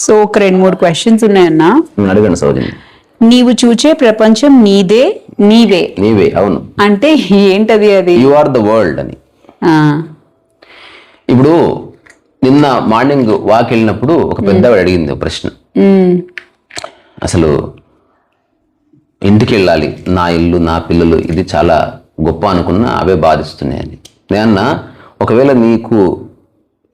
So ఒక 2-3 questions ఉన్నాయన్నా. అడగండి సౌజన్య. నీవు చూచే ప్రపంచం నీదే నీవే నీవే. అవును. అంటే ఏంటది అది? యు ఆర్ ద వరల్డ్ అని. ఆ, ఇప్పుడు నిన్న మార్నింగ్ వాక్ వెళ్ళినప్పుడు ఒక పెద్దవాడు అడిగింది ఒక ప్రశ్న. అసలు ఇంటికి వెళ్ళాలి, నా ఇల్లు నా పిల్లలు ఇది చాలా గొప్ప అనుకున్నా అవే బాధిస్తున్నాయని. నేనన్నా ఒకవేళ నీకు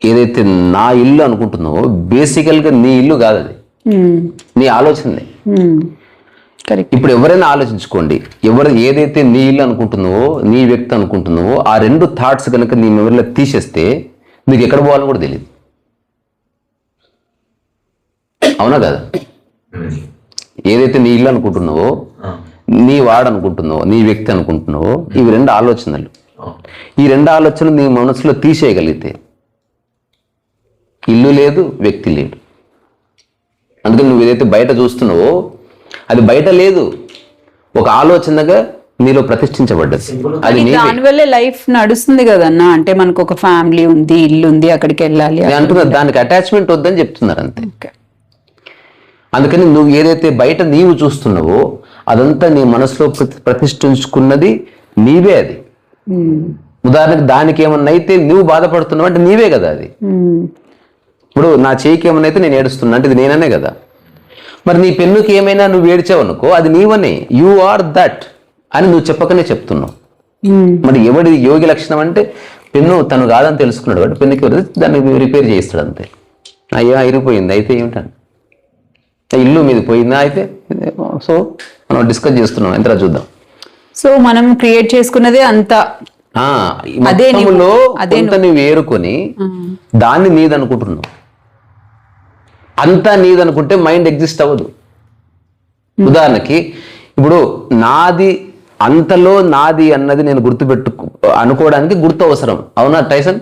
ఏదైతే నా ఇల్లు అనుకుంటున్నావో బేసికల్గా నీ ఇల్లు కాదు అది, నీ ఆలోచనే. ఇప్పుడు ఎవరైనా ఆలోచించుకోండి, ఏదైతే నీ ఇల్లు అనుకుంటున్నావో నీ వ్యక్తి అనుకుంటున్నావో ఆ 2 థాట్స్ కనుక నీ మెమరీలో తీసేస్తే నీకు ఎక్కడ పోవాలని కూడా తెలియదు. అవునా కదా? ఏదైతే నీ ఇల్లు అనుకుంటున్నావో నీ వాడు అనుకుంటున్నావో నీ వ్యక్తి అనుకుంటున్నావో ఇవి 2 ఆలోచనలు. ఈ 2 ఆలోచనలు నీ మనసులో తీసేయగలిగితే ఇల్లు లేదు, వ్యక్తి లేడు. అందుకని నువ్వు ఏదైతే బయట చూస్తున్నావో అది బయట లేదు, ఒక ఆలోచనగా నీలో ప్రతిష్ఠించబడ్డది. అది దానివల్లే లైఫ్ నడుస్తుంది కదన్నా. అంటే మనకు ఒక ఫ్యామిలీ ఉంది, ఇల్లు ఉంది, అక్కడికి వెళ్ళాలి అంటున్నా. దానికి అటాచ్మెంట్ వద్దని చెప్తున్నారు అంతే. అందుకని నువ్వు ఏదైతే బయట నీవు చూస్తున్నావో అదంతా నీ మనసులో ప్రతిష్ఠించుకున్నది నీవే. అది ఉదాహరణకు దానికి ఏమన్నా అయితే నువ్వు బాధపడుతున్నావు అంటే నీవే కదా అది. ఇప్పుడు నా చేయికి ఏమన్నా అయితే నేను ఏడుస్తున్నా అంటే ఇది నేననే కదా. మరి నీ పెన్నుకి ఏమైనా నువ్వు ఏడ్చావు అనుకో అది నీవనే. యు ఆర్ దట్ అని నువ్వు చెప్పకనే చెప్తున్నావు. మరి ఎవడి యోగి లక్షణం అంటే పెన్ను తను కాదని తెలుసుకున్నాడు కాబట్టి పెన్నుకి దాన్ని రిపేర్ చేయిస్తాడు అంతే. అయ్యో అయిపోయింది అయితే ఏమిటండి, ఇల్లు మీది పోయిందా అయితే. సో మనం డిస్కస్ చేస్తున్నాం, ఎంత చూద్దాం. సో మనం క్రియేట్ చేసుకున్నదే అంతా మొత్తంలో కొంత నువ్వు ఏరుకొని దాన్ని నీదనుకుంటున్నావు. అంతా నీదనుకుంటే మైండ్ ఎగ్జిస్ట్ అవ్వదు. ఉదాహరణకి ఇప్పుడు నాది అంతలో నాది అన్నది నేను అనుకోవడానికి గుర్తు అవసరం. అవునా టైసన్?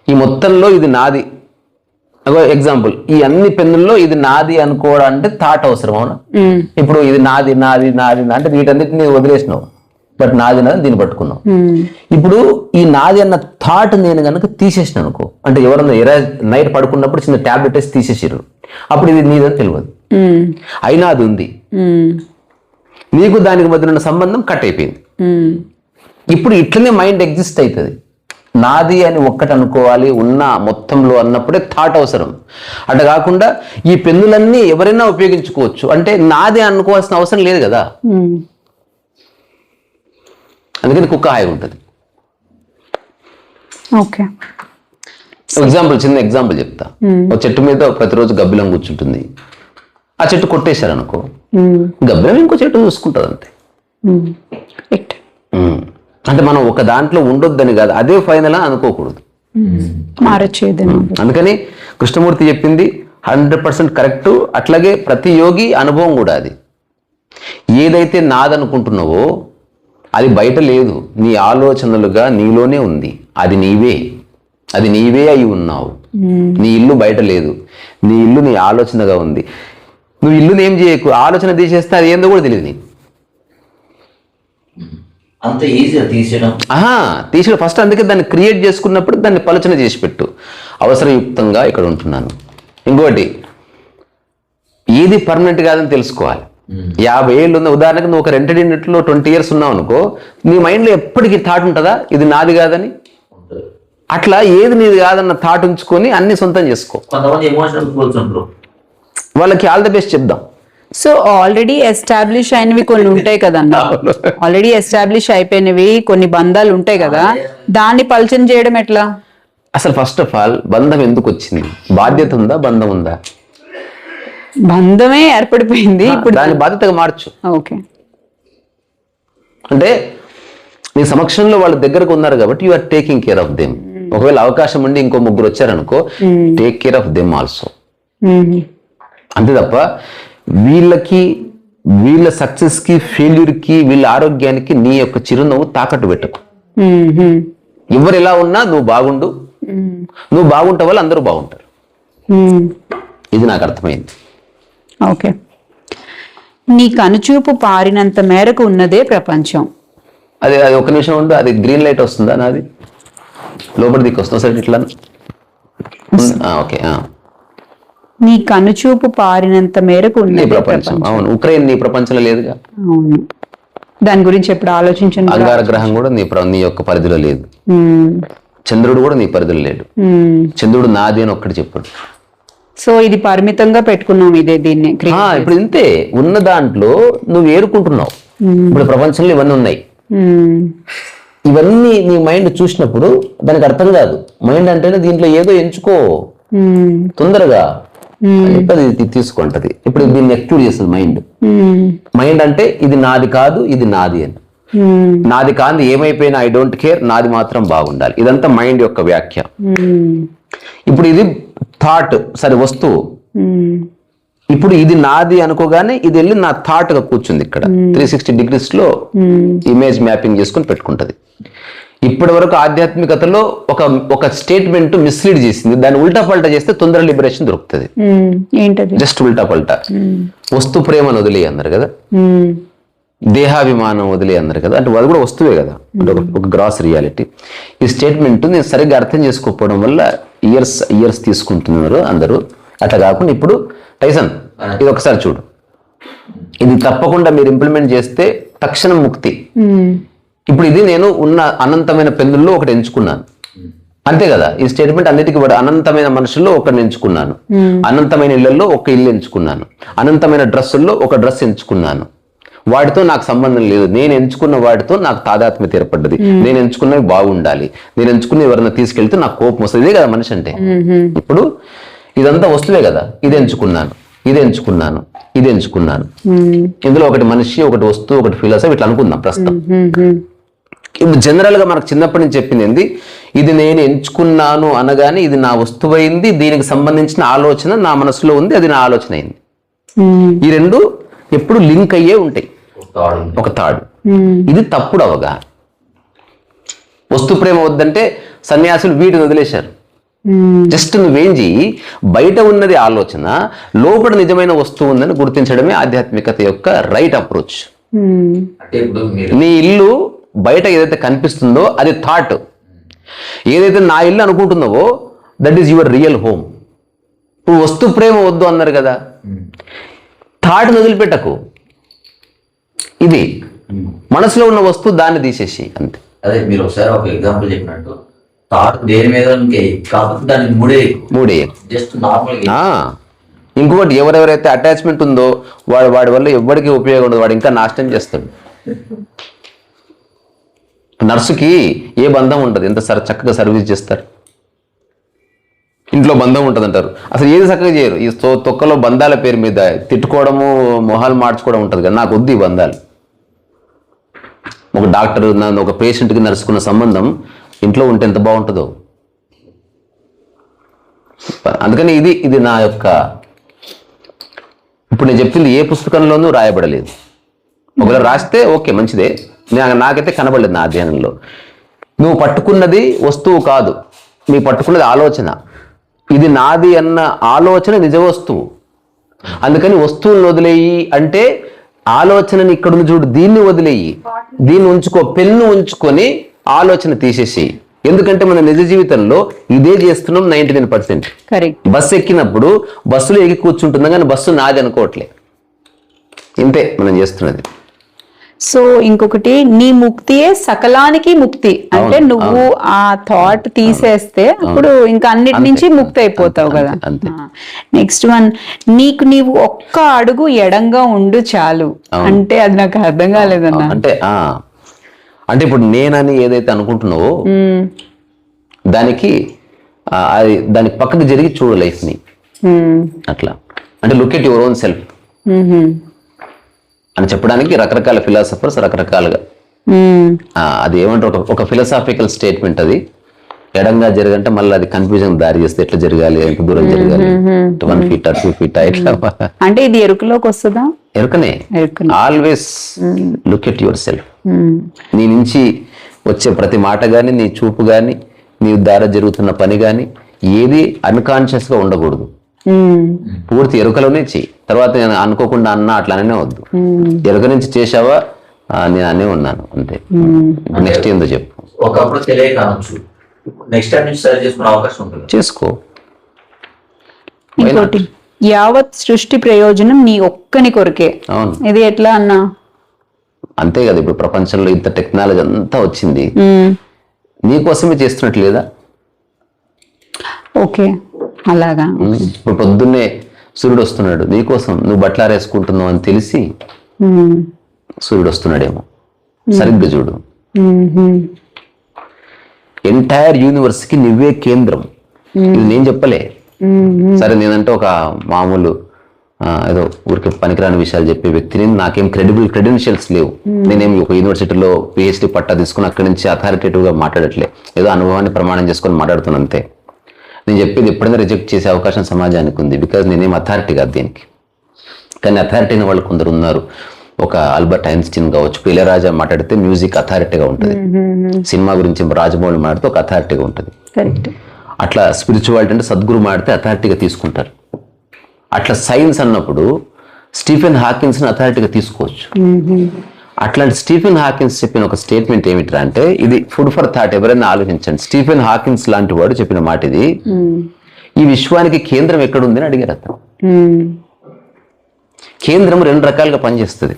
ఈ మొత్తంలో ఇది నాది. ఎగ్జాంపుల్, ఈ అన్ని పెన్నుల్లో ఇది నాది అనుకోవడానికి థాట్ అవసరం. అవునా? ఇప్పుడు ఇది నాది నాది నాది అంటే వీటన్నిటిని వదిలేసినావు, బట్ నాది నాది దీన్ని పట్టుకున్నావు. ఇప్పుడు ఈ నాది అన్న థాట్ నేను కనుక తీసేసిన అనుకో, అంటే ఎవరన్నా నైట్ పడుకున్నప్పుడు చిన్న టాబ్లెట్ వేసి తీసేసారు, అప్పుడు ఇది నీదని తెలియదు. అయినా అది ఉంది. నీకు దానికి మధ్య ఉన్న సంబంధం కట్ అయిపోయింది. ఇప్పుడు ఇట్లనే మైండ్ ఎగ్జిస్ట్ అవుతుంది. నాది అని ఒక్కటి అనుకోవాలి ఉన్న మొత్తంలో అన్నప్పుడే థాట్ అవసరం. అట్లా కాకుండా ఈ పెన్నులన్నీ ఎవరైనా ఉపయోగించుకోవచ్చు అంటే నాది అనుకోవాల్సిన అవసరం లేదు కదా. అందుకని కుక్క హాయిగా ఉంటుంది. చిన్న ఎగ్జాంపుల్ చెప్తా. ఒక చెట్టు మీద ప్రతిరోజు గబ్బిలం కూర్చుంటుంది. ఆ చెట్టు కొట్టేశారు అనుకో, గబ్బిలం ఇంకో చెట్టు చూసుకుంటుంది అంతే. అంటే మనం ఒక దాంట్లో ఉండొద్దని కాదు, అదే ఫైనల్ అనుకోకూడదు. అందుకని కృష్ణమూర్తి చెప్పింది 100% కరెక్ట్. అట్లాగే ప్రతి యోగి అనుభవం కూడా అది. ఏదైతే నాదనుకుంటున్నావో అది బయట లేదు, నీ ఆలోచనలుగా నీలోనే ఉంది. అది నీవే అయి ఉన్నావు. నీ ఇల్లు బయట లేదు, నీ ఇల్లు నీ ఆలోచనగా ఉంది. నువ్వు ఇల్లుని ఏం చేయకు, ఆలోచన తీసేస్తే అది ఏందో కూడా తెలియదు నీకు. అంత ఈజీగా తీసేయడం ఫస్ట్. అందుకే దాన్ని క్రియేట్ చేసుకున్నప్పుడు దాన్ని పలుచన చేసి పెట్టు. అవసరయుక్తంగా ఇక్కడ ఉంటున్నాను. ఇంకోటి, ఏది పర్మనెంట్ కాదని తెలుసుకోవాలి. 50 ఏళ్ళు ఉన్న ఉదాహరణకు నువ్వు ఒక రెంటెడ్ యూనిట్లో 20 years ఉన్నావు అనుకో, నీ మైండ్లో ఎప్పటికీ థాట్ ఉంటుందా ఇది నాది కాదని? అట్లా ఏది నీది కాదన్న థాట్ ఉంచుకొని అన్ని సొంతం చేసుకో. వాళ్ళకి ఆల్ ద బెస్ట్ చెప్దాం. సో ఆల్రెడీ ఎస్టాబ్లిష్ అయినవి కొన్ని ఉంటాయి కదన్నా, ఆల్రెడీ ఎస్టాబ్లిష్ అయిపోయినవి కొన్ని బంధాలు ఉంటాయి కదా, దాన్ని పల్చన చేయడం ఎట్లా? అసలు ఫస్ట్ ఆఫ్ ఆల్ బంధం ఎందుకు వచ్చింది? బాధ్యత ఉందా, బంధం ఉందా? బంధమే ఏర్పడిపోయింది, ఇప్పుడు దాని బాధ్యతగా మార్చు. ఓకే, అంటే నీ సమక్షంలో వాళ్ళ దగ్గరకు ఉన్నారు కాబట్టి you are taking care of them. ఒకవేళ అవకాశం ఉండి ఇంకో 3 వచ్చారనుకో, take care of them also. అంతే తప్ప వీళ్ళ సక్సెస్ కి, ఫెయిల్యూర్ కి, వీళ్ళ ఆరోగ్యానికి నీ యొక్క చిరునవ్వు తాకట్టు పెట్టకు. ఎవరు ఎలా ఉన్నా నువ్వు బాగుండు, నువ్వు బాగుంటే వాళ్ళు అందరూ బాగుంటారు. ఇది నాకు అర్థమైంది. ఓకే, నీ కనుచూపు పారినంత మేరకు ఉన్నదే ప్రపంచం. అది ఒక నిమిషం ఉండు. అది గ్రీన్ లైట్ వస్తుందా నాది? లోపల దిక్కు వస్తుందా? సరే ఇట్లా ఓకే. నీ కనుచూపు పారినంత మేరకు నీ ఉన్నది ప్రపంచం. అవును, ఉక్రెయిన్ నీ ప్రపంచంలో లేదుగా. అవును, దాని గురించి ఎప్పుడు ఆలోచించను. అంగార గ్రహం కూడా నీ యొక్క పరిధిలో లేదు. చంద్రుడు కూడా నీ పరిధిలో లేడు. చంద్రుడు నాది అని ఒక్కటి చెప్పాడు. సో ఇది పరిమితంగా పెట్టుకున్నాం ఇదే దీన్ని. ఇప్పుడు ఇంతే, ఉన్న దాంట్లో నువ్వు ఏరుకుంటున్నావు. ఇప్పుడు ప్రపంచంలో ఇవన్నీ ఉన్నాయి. ఇవన్నీ నీ మైండ్ చూసినప్పుడు దానికి అర్థం కాదు. మైండ్ అంటేనే దీంట్లో ఏదో ఎంచుకో తొందరగా అది తీసుకుంటది. ఇప్పుడు దీన్ని ఎక్స్క్లూడ్ చేస్తుంది మైండ్. మైండ్ అంటే ఇది నాది కాదు, ఇది నాది అని. నాది కాదు ఏమైపోయినా ఐ డోంట్ కేర్, నాది మాత్రం బాగుండాలి. ఇదంతా మైండ్ యొక్క వ్యాఖ్య. ఇప్పుడు ఇది థాట్, సరే వస్తువు. ఇప్పుడు ఇది నాది అనుకోగానే ఇది వెళ్ళి నా థాట్ గా కూర్చుంది ఇక్కడ. 360 degrees లో ఇమేజ్ మ్యాపింగ్ చేసుకుని పెట్టుకుంటది. ఇప్పటి వరకు ఆధ్యాత్మికతలో ఒక స్టేట్మెంట్ మిస్లీడ్ చేసింది. దాన్ని ఉల్టా పల్టా చేస్తే తొందర లిబరేషన్ దొరుకుతుంది. జస్ట్ ఉల్టా పల్టా. వస్తు ప్రేమను వదిలే అన్నారు కదా, దేహాభిమానం వదిలే అన్నారు కదా. అంటే అది కూడా వస్తువే కదా, అంటే ఒక గ్రాస్ రియాలిటీ. ఈ స్టేట్మెంట్ నేను సరిగ్గా అర్థం చేసుకోకపోవడం వల్ల ఇయర్స్ తీసుకుంటున్నారు అందరూ. అట్లా కాకుండా ఇప్పుడు టైసన్ ఇది ఒకసారి చూడు, ఇది తప్పకుండా మీరు ఇంప్లిమెంట్ చేస్తే తక్షణం ముక్తి. ఇప్పుడు ఇది నేను ఉన్న అనంతమైన పెన్నుల్లో ఒకటి ఎంచుకున్నాను, అంతే కదా. ఈ స్టేట్మెంట్ అన్నిటికీ అనంతమైన మనుషుల్లో ఒకటి ఎంచుకున్నాను, అనంతమైన ఇళ్లలో ఒక ఇల్లు ఎంచుకున్నాను, అనంతమైన డ్రెస్సుల్లో ఒక డ్రెస్ ఎంచుకున్నాను. వాటితో నాకు సంబంధం లేదు. నేను ఎంచుకున్న వాటితో నాకు తాదాత్మ్యత ఏర్పడ్డది. నేను ఎంచుకున్నవి బాగుండాలి, నేను ఎంచుకున్న ఎవరైనా తీసుకెళ్తే నాకు కోపం వస్తుంది. ఇదే కదా మనిషి అంటే. ఇప్పుడు ఇదంతా వస్తువే కదా. ఇది ఎంచుకున్నాను, ఇది ఎంచుకున్నాను, ఇది ఎంచుకున్నాను. ఇందులో ఒకటి మనిషి, ఒకటి వస్తువు, ఒకటి ఫిలాసఫీ, ఇట్లా అనుకుందాం ప్రస్తుతం. ఇప్పుడు జనరల్ గా మనకు చిన్నప్పటి నుంచి చెప్పింది ఏంది, ఇది నేను ఎంచుకున్నాను అనగానే ఇది నా వస్తువైంది, దీనికి సంబంధించిన ఆలోచన నా మనసులో ఉంది, అది నా ఆలోచన అయింది. ఈ రెండు ఎప్పుడు లింక్ అయ్యే ఉంటాయి, ఒక తాడు. ఇది తప్పుడు అవగాహన. వస్తు ప్రేమ వద్దంటే సన్యాసులు వీటిని వదిలేశారు. జస్ట్ నువ్వేం చెయ్యి, బయట ఉన్నది ఆలోచన, లోపల నిజమైన వస్తువు ఉందని గుర్తించడమే ఆధ్యాత్మికత యొక్క రైట్ అప్రోచ్. నీ ఇల్లు బయట ఏదైతే కనిపిస్తుందో అది థాట్. ఏదైతే నా ఇల్లు అనుకుంటున్నావో that is your real home. ఇప్పుడు వస్తు ప్రేమ వద్దు అన్నారు కదా, థాట్ని వదిలిపెట్టకు. ఇది మనసులో ఉన్న వస్తువు, దాన్ని తీసేసి అంతే. అదే మీరు ఒకసారి ఒక ఎగ్జాంపుల్ చెప్పినట్టు థాట్ దేని మీద కాకపోతే దాన్ని మూడే జస్ట్ నార్మల్. ఇంకొకటి, ఎవరెవరైతే అటాచ్మెంట్ ఉందో వాడి వల్ల ఎవరికి ఉపయోగం ఉండదు, వాడు ఇంకా నాశనం చేస్తాడు. నర్సుకి ఏ బంధం ఉండదు, ఎంత చక్కగా సర్వీస్ చేస్తారు. ఇంట్లో బంధం ఉంటుంది అంటారు, అసలు ఏది చక్కగా చేయరు. ఈ తొక్కలో బంధాల పేరు మీద తిట్టుకోవడము, మొహాలు మార్చుకోవడం ఉంటుంది కదా. నాకు వద్దు ఈ బంధాలు. ఒక డాక్టర్ ఒక పేషెంట్కి నర్సుకున్న సంబంధం ఇంట్లో ఉంటే ఎంత బాగుంటుందో. అందుకని ఇది నా యొక్క, ఇప్పుడు నేను చెప్పింది ఏ పుస్తకంలోనూ రాయబడలేదు. ఒకవేళ రాస్తే ఓకే మంచిదే, నాకైతే కనబడలేదు నా అధ్యయనంలో. నువ్వు పట్టుకున్నది వస్తువు కాదు, నీ పట్టుకున్నది ఆలోచన. ఇది నాది అన్న ఆలోచన నిజ వస్తువు. అందుకని వస్తువులను వదిలేయి అంటే ఆలోచనని ఇక్కడున్న చూడు, దీన్ని వదిలేయి, దీన్ని ఉంచుకో, పెన్ను ఉంచుకొని ఆలోచన తీసేసి. ఎందుకంటే మన నిజ జీవితంలో ఇదే చేస్తున్నాం 99%. బస్సు ఎక్కినప్పుడు బస్సులో ఎక్కి కూర్చుంటున్నాం కానీ బస్సు నాది అనుకోవట్లే. ఇంతే మనం చేస్తున్నది. సో ఇంకొకటి, నీ ముక్తియే సకలానికి ముక్తి. అంటే నువ్వు ఆ థాట్ తీసేస్తే అప్పుడు ఇంకా అన్నిటి నుంచి ముక్తి అయిపోతావు కదా. నెక్స్ట్ వన్, నీవు ఒక్క అడుగు ఎడంగా ఉండు చాలు అంటే అది నాకు అర్థం కాలేదన్నా. అంటే ఇప్పుడు నేనని ఏదైతే అనుకుంటున్నావో దానికి పక్కకు జరిగి చూడు లైఫ్ ని. అట్లా అంటే look at your own self అని చెప్పడానికి రకరకాల ఫిలాసఫర్స్ రకరకాలుగా అది ఏమంటారు, ఒక ఫిలాసాఫికల్ స్టేట్మెంట్. అది ఎడంగా జరగంటే మళ్ళీ అది కన్ఫ్యూజన్ దారి చేస్తే ఎట్లా జరగాలి, ఎంత దూరం జరగాలి, 1 feet 2 feet ఇట్లా. అంటే ఇది ఎరుకలోకి వస్తుందా? ఎరుకనే. Always look at yourself. నీ నుంచి వచ్చే ప్రతి మాట గాని, నీ చూపు గాని, నీ ద్వారా జరుగుతున్న పని గాని ఏది అన్కాన్షియస్ గా ఉండకూడదు. పూర్తి ఎరుకలోనే చెయ్యి. తర్వాత నేను అనుకోకుండా అన్నా అట్లా అనే వద్దు. ఎరుక నుంచి చేసావా, నేను అనే ఉన్నాను అంతే. నెక్స్ట్ ఏందో చెప్పు. ఒకప్పుడు తెలియక అనొచ్చు, నెక్స్ట్ టైం నుంచి సరి చేసుకునే అవకాశం ఉంటుంది. చేసుకో. యావత్ సృష్టి ప్రయోజనం నీ ఒక్కని కొరకే. అవును. ఇది ఎట్లా అన్నా? అంతే కదా, ఇప్పుడు ప్రపంచంలో ఇంత టెక్నాలజీ అంతా వచ్చింది, నీకోసమే చేస్తున్నట్టు లేదా? ఓకే, అలాగా. ఇప్పుడు పొద్దున్నే సూర్యుడు వస్తున్నాడు నీకోసం, నువ్వు బట్టలారేసుకుంటున్నావు అని తెలిసి సూర్యుడు వస్తున్నాడేమో. సరిగ్గా చూడు, ఎంటైర్ యూనివర్స్ కి నువ్వే కేంద్రం. ఇది నేను చెప్పలే. సరే, నేనంటే ఒక మామూలు ఏదో ఊరికి పనికిరాని విషయాలు చెప్పే వ్యక్తిని, నాకేం క్రెడెన్షియల్స్ లేవు. నేనేం ఒక యూనివర్సిటీలో పిహెచ్డి పట్టా తీసుకుని అక్కడి నుంచి అథారిటేటివ్ గా మాట్లాడట్లే, ఏదో అనుభవాన్ని ప్రమాణం చేసుకొని మాట్లాడుతున్నా అంతే. నేను చెప్పేది ఎప్పుడైనా రిజెక్ట్ చేసే అవకాశం సమాజానికి ఉంది, బికాజ్ నేనేం అథారిటీ కాదు దీనికి. కానీ అథారిటీ అయిన వాళ్ళు కొందరు ఉన్నారు. ఒక ఆల్బర్ట్ ఐన్స్టీన్ కావచ్చు, ఇళయరాజా మాట్లాడితే మ్యూజిక్ అథారిటీగా ఉంటుంది, సినిమా గురించి రాజమౌళి మాట్లాడితే ఒక అథారిటీగా ఉంటుంది. అట్లా స్పిరిచువాలిటీ అంటే సద్గురు మాడితే అథారిటీగా తీసుకుంటారు. అట్లా సైన్స్ అన్నప్పుడు స్టీఫెన్ హాకిన్స్ ని అథారిటీగా తీసుకోవచ్చు. అట్లాంటి స్టీఫెన్ హాకిన్స్ చెప్పిన ఒక స్టేట్మెంట్ ఏమిట్రా అంటే, ఇది ఫుడ్ ఫర్ థాట్, ఎవరైనా ఆలోచించండి. స్టీఫెన్ హాకిన్స్ లాంటి వాడు చెప్పిన మాట ఇది. ఈ విశ్వానికి కేంద్రం ఎక్కడుంది అని అడిగారు అతను. కేంద్రం రెండు రకాలుగా పనిచేస్తుంది.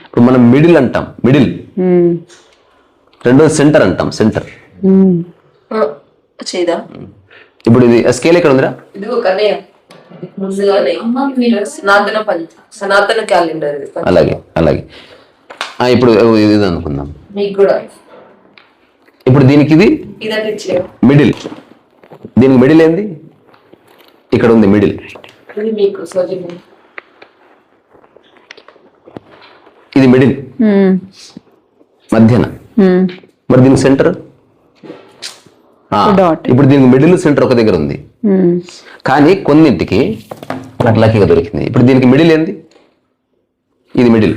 ఇప్పుడు మనం మిడిల్ అంటాం, మిడిల్. రెండోది సెంటర్ అంటాం, సెంటర్. ఇప్పుడు ఇది స్కేల్ ఎక్కడ ఉందిరా? సనాతన క్యాలెండర్. అలాగే అలాగే. ఇప్పుడు ఇది అనుకుందాం. ఇప్పుడు దీనికి ఇది మిడిల్. దీనికి మిడిల్ ఏంది? ఇక్కడ ఉంది మిడిల్. ఇది మిడిల్, మధ్యన. మరి దీనికి సెంటర్? ఇప్పుడు దీనికి మిడిల్ సెంటర్ ఒక దగ్గర ఉంది, కానీ కొన్నింటికి లక్కీగా దొరికింది. ఇప్పుడు దీనికి మిడిల్ ఏంది? ఇది మిడిల్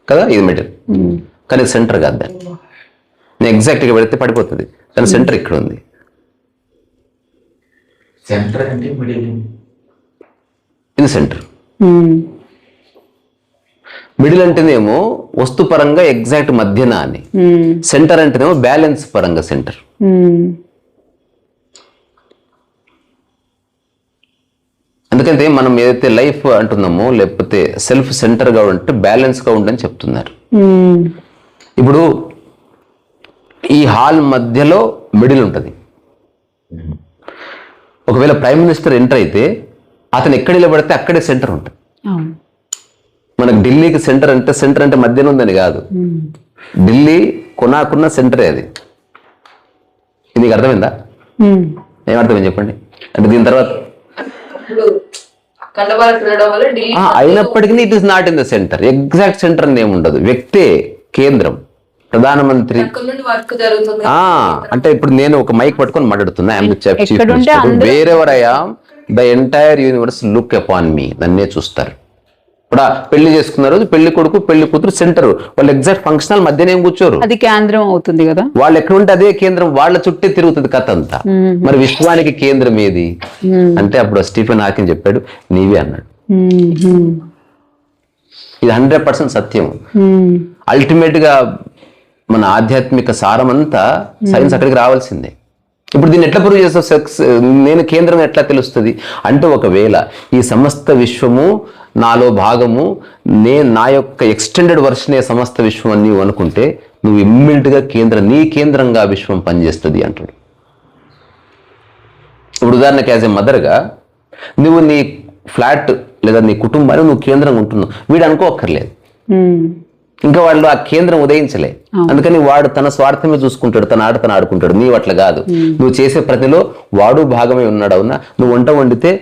కదా, ఇది మిడిల్, కానీ సెంటర్ కాదు. దాన్ని నేను ఎగ్జాక్ట్ గా పెడితే పడిపోతుంది, కానీ సెంటర్ ఇక్కడ ఉంది. సెంటర్ అంటే మిడిల్, ఇది సెంటర్. మిడిల్ అంటేనేమో వస్తు పరంగా ఎగ్జాక్ట్ మధ్యన అని, సెంటర్ అంటేనేమో బ్యాలెన్స్ పరంగా సెంటర్. ఎందుకంటే మనం ఏదైతే లైఫ్ అంటున్నామో, లేకపోతే సెల్ఫ్ సెంటర్ గా ఉంటే బ్యాలెన్స్ గా ఉండని చెప్తున్నారు. ఇప్పుడు ఈ హాల్ మధ్యలో మిడిల్ ఉంటుంది. ఒకవేళ ప్రైమ్ మినిస్టర్ ఎంటర్ అయితే అతను ఎక్కడ నిలబడితే అక్కడే సెంటర్ ఉంటుంది. మనకు ఢిల్లీకి సెంటర్ అంటే మధ్యన ఉందని కాదు, ఢిల్లీ కొనాకున్న సెంటరే అది. ఇది అర్థమైందా? ఏమర్థమైంది చెప్పండి. అంటే దీని తర్వాత అయినప్పటికీ it is not in the centre, exact centre అని ఏముండదు. వ్యక్తే కేంద్రం, ప్రధానమంత్రి. అంటే ఇప్పుడు నేను ఒక మైక్ పట్టుకొని మాట్లాడుతున్నా, wherever I am, the entire universe look upon me, నన్నే చూస్తారు. ఇప్పుడు పెళ్లి చేసుకున్న రోజు పెళ్లి కొడుకు పెళ్లి కూతురు సెంటర్, వాళ్ళు ఎగ్జాక్ట్ ఫంక్షనల్ మధ్యన ఏం కూర్చోరు, అది కేంద్రం అవుతుంది కదా. వాళ్ళు ఎక్కడ ఉంటే అదే కేంద్రం, వాళ్ళ చుట్టే తిరుగుతుంది కథ అంతా. మరి విశ్వానికి కేంద్రం ఏది అంటే అప్పుడు స్టీఫెన్ హాకింగ్ చెప్పాడు, నీవే అన్నాడు. ఇది 100% సత్యం. అల్టిమేట్ గా మన ఆధ్యాత్మిక సారం అంతా సైన్స్ అక్కడికి రావాల్సిందే. ఇప్పుడు దీన్ని ఎట్లా ప్రూవ్ చేస్తావు? నేను కేంద్రం ఎట్లా తెలుస్తుంది అంటే, ఒకవేళ ఈ సమస్త విశ్వము నాలో భాగము, నా యొక్క ఎక్స్టెండెడ్ వర్షనే సమస్త విశ్వం అని నీవు అనుకుంటే, నువ్వు ఇమ్మీడియట్ గా నీ కేంద్రంగా విశ్వం పనిచేస్తుంది అంటాడు. ఇప్పుడు ఉదాహరణకి యాజ్ ఏ మదర్గా నువ్వు నీ ఫ్లాట్ లేదా నీ కుటుంబాన్ని నువ్వు కేంద్రంగా ఉంటున్నావు, వీడు అనుకోక్కర్లేదు. ఇంకా వాళ్ళు ఆ కేంద్రం ఉదయించలే, అందుకని వాడు తన స్వార్థమే చూసుకుంటాడు, తన ఆట తను ఆడుకుంటాడు. నీవు అట్లా కాదు, నువ్వు చేసే ప్రతిలో వాడు భాగమే ఉన్నాడు. అవునా, నువ్వు వంట వండితే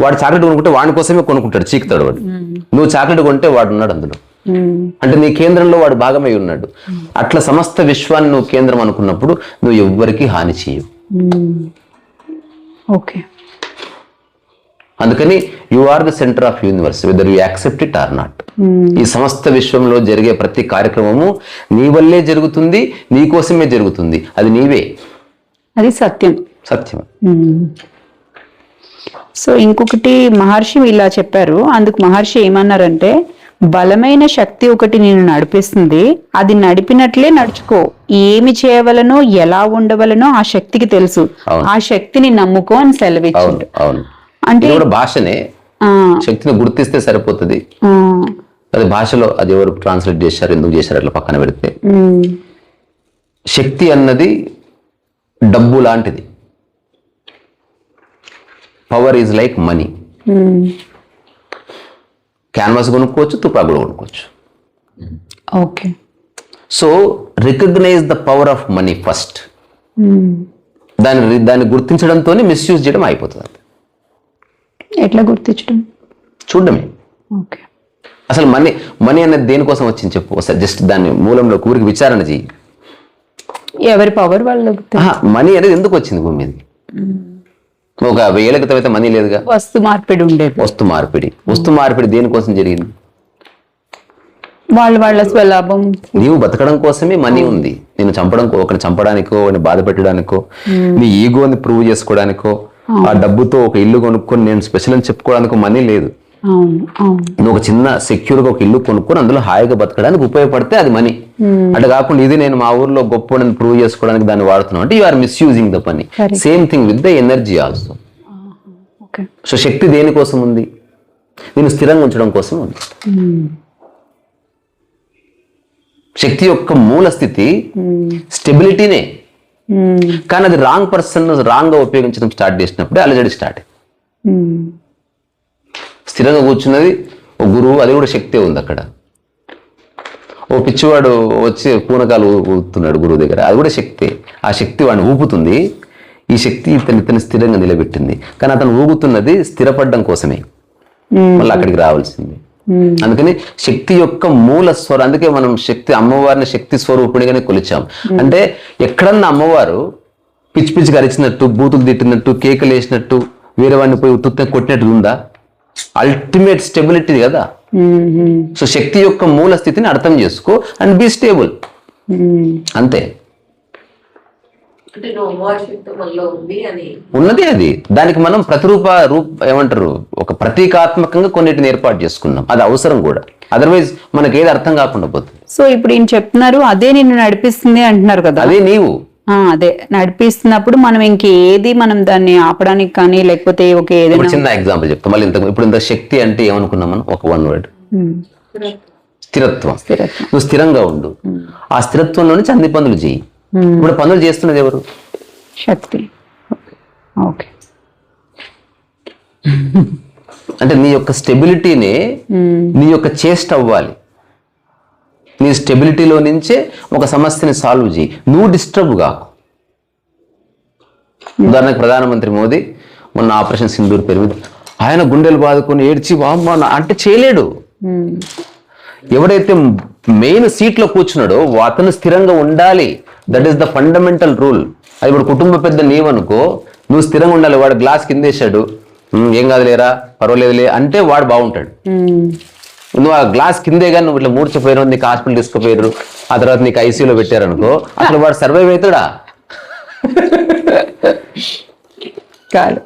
వాడు చాక్లెట్ కొనుక్కుంటే వాడి కోసమే కొనుక్కుంటాడు, చీకుతాడు వాడు. నువ్వు చాక్లెట్ కొంటే వాడు ఉన్నాడు అందులో, అంటే నీ కేంద్రంలో వాడు భాగమై ఉన్నాడు. అట్లా సమస్త విశ్వాన్ని నువ్వు కేంద్రం అనుకున్నప్పుడు నువ్వు ఎవ్వరికి హాని చేయవు. ఓకే, అందుకని you are the centre of universe whether you accept it or not. ఈ సమస్త విశ్వంలో జరిగే ప్రతి కార్యక్రమము నీ వల్లే జరుగుతుంది, నీ కోసమే జరుగుతుంది, అది నీవే, అది సత్యం. సత్యం. సో ఇంకొకటి మహర్షి ఇలా చెప్పారు, అందుకు మహర్షి ఏమన్నారంటే, బలమైన శక్తి ఒకటి నేను నడిపిస్తుంది, అది నడిపినట్లే నడుచుకో, ఏమి చేయవలనో ఎలా ఉండవలనో ఆ శక్తికి తెలుసు, ఆ శక్తిని నమ్ముకో అని సెలవిచ్చిండు. అంటే ఇది కూడా భాషనే, శక్తిని గుర్తిస్తే సరిపోతుంది. అది భాషలో అది ఎవరు ట్రాన్స్లేట్ చేశారు, ఎందుకు చేశారు అట్లా పక్కన పెడితే, శక్తి అన్నది డబ్బు లాంటిది. Power is like money. Canvas కొనుక్కోవచ్చు, తుపాకు కూడా కొనుక్కోవచ్చు. Okay. So recognize the power of money first. దాన్ని గుర్తించడంతో మిస్యూజ్ చేయడం అయిపోతుంది. ఎట్లా గుర్తించడం? చూడడమే. ఓకే. అసలు మనీ అనేది దేనికోసం వచ్చింది చెప్పు ఒకసారి. జస్ట్ దాన్ని మూలంలో ఊరికి విచారణ చెయ్యి. ఎవరి పవర్ వాళ్ళు. మనీ అనేది ఎందుకు వచ్చింది భూమి మీద? ఒక 1000 ఏళ్ల క్రితం అయితే మనీ లేదుగా. వస్తు మార్పిడి ఉండేది. వస్తు మార్పిడి దేనికోసం జరిగింది? వాళ్ళ స్వలాభం. నీవు బతకడం కోసమే మనీ ఉంది. నేను ఒకరిని చంపడానికో, ఒకరిని బాధ పెట్టడానికో, నీ ఈగోని ప్రూవ్ చేసుకోవడానికో, ఆ డబ్బుతో ఒక ఇల్లు కొనుక్కొని నేను స్పెషల్ అని చెప్పుకోవడానికి మనీ లేదు. నువ్వు ఒక చిన్న సెక్యూర్ గా ఒక ఇల్లు కొనుక్కొని అందులో హాయిగా బతకడానికి ఉపయోగపడితే అది మనీ. అంటే కాకుండా ఇది నేను మా ఊర్లో గొప్పని ప్రూవ్ చేసుకోవడానికి దాన్ని వాడుతున్నావు అంటే you are misusing the money. Same thing with the energy also. So శక్తి దేనికోసం ఉంది? నేను స్థిరంగా ఉంచడం కోసం ఉంది. శక్తి యొక్క మూల స్థితి స్టెబిలిటీనే. కానీ అది రాంగ్ పర్సన్ రాంగ్ గా ఉపయోగించడం స్టార్ట్ చేసినప్పుడే అలజడి స్టార్ట్. స్థిరంగా కూర్చున్నది ఓ గురువు, అది కూడా శక్తి ఉంది అక్కడ. ఓ పిచ్చివాడు వచ్చి పూనకాలు ఊపుతున్నాడు గురువు దగ్గర, అది కూడా శక్తి. ఆ శక్తి వాడిని ఊపుతుంది. ఈ శక్తి ఇతని స్థిరంగా నిలబెట్టింది. కానీ అతను ఊగుతున్నది స్థిరపడడం కోసమే, మళ్ళీ అక్కడికి రావాల్సింది. అందుకని శక్తి యొక్క మూల స్వరం. అందుకే మనం అమ్మవారిని శక్తి స్వరూపిణిగానే కొలిచాం. అంటే ఎక్కడన్నా అమ్మవారు పిచ్చి పిచ్చిగా అరిచినట్టు, బూతులు తిట్టినట్టు, కేకలు వేసినట్టు, వేరే వాడిని పోయి ఉత్తుత్తే కొట్టినట్టు ఉందా? అల్టిమేట్ స్టెబిలిటీ కదా. సో శక్తి యొక్క మూల స్థితిని అర్థం చేసుకో అండ్ బీ స్టేబుల్, అంతే. ఉన్నది అది. దానికి మనం ఏమంటారు, ఒక ప్రతీకాత్మకంగా కొన్నిటిని ఏర్పాటు చేసుకున్నాం. అది అవసరం కూడా, అదర్వైజ్ మనకి ఏది అర్థం కాకుండా పోతుంది. సో ఇప్పుడు ఈయన చెప్తున్నారు అదే నిన్ను నడిపిస్తుంది అంటున్నారు కదా. అదే నీవు. అదే నడిపిస్తున్నప్పుడు మనం ఇంకేది మనం దాన్ని ఆపడానికి కానీ లేకపోతే ఒక ఏదైనా చిన్న ఎగ్జాంపుల్ చెప్తాం మళ్ళీ. ఇప్పుడు ఇంత శక్తి అంటే ఏమనుకున్నాం మనం? ఒక 1 వర్డ్, స్థిరత్వం. నువ్వు స్థిరంగా ఉండు. ఆ స్థిరత్వంలో నుంచి అన్ని పనులు చేయి. ఇప్పుడు పనులు చేస్తున్నది ఎవరు? శక్తి. ఓకే. అంటే నీ యొక్క స్టెబిలిటీనే నీ యొక్క చేష్ట అవ్వాలి. నీ స్టెబిలిటీలో నుంచే ఒక సమస్యని సాల్వ్ చేయి. నువ్వు డిస్టర్బ్ కాకు. ఉదాహరణకు ప్రధానమంత్రి మోదీ మొన్న ఆపరేషన్ సింధూర్ పేరు మీద ఆయన గుండెలు బాదుకొని ఏడ్చి వామ్మ అంటే చేయలేడు. ఎవడైతే మెయిన్ సీట్లో కూర్చున్నాడో అతను స్థిరంగా ఉండాలి. That is the fundamental rule. అది ఇప్పుడు కుటుంబ పెద్ద నీవనుకో, నువ్వు స్థిరంగా ఉండాలి. వాడు గ్లాస్ కిందేశాడు, ఏం కాదులేరా పర్వాలేదులే అంటే వాడు బాగుంటాడు. నువ్వు ఆ గ్లాస్ కిందే కానీ నువ్వు ఇట్లా మూర్చపోయారు, నీకు హాస్పిటల్ తీసుకుపోయారు, ఆ తర్వాత నీకు ఐసీయూలో పెట్టారనుకో, అసలు వాడు సర్వైవ్ అవుతాడా? కాదు.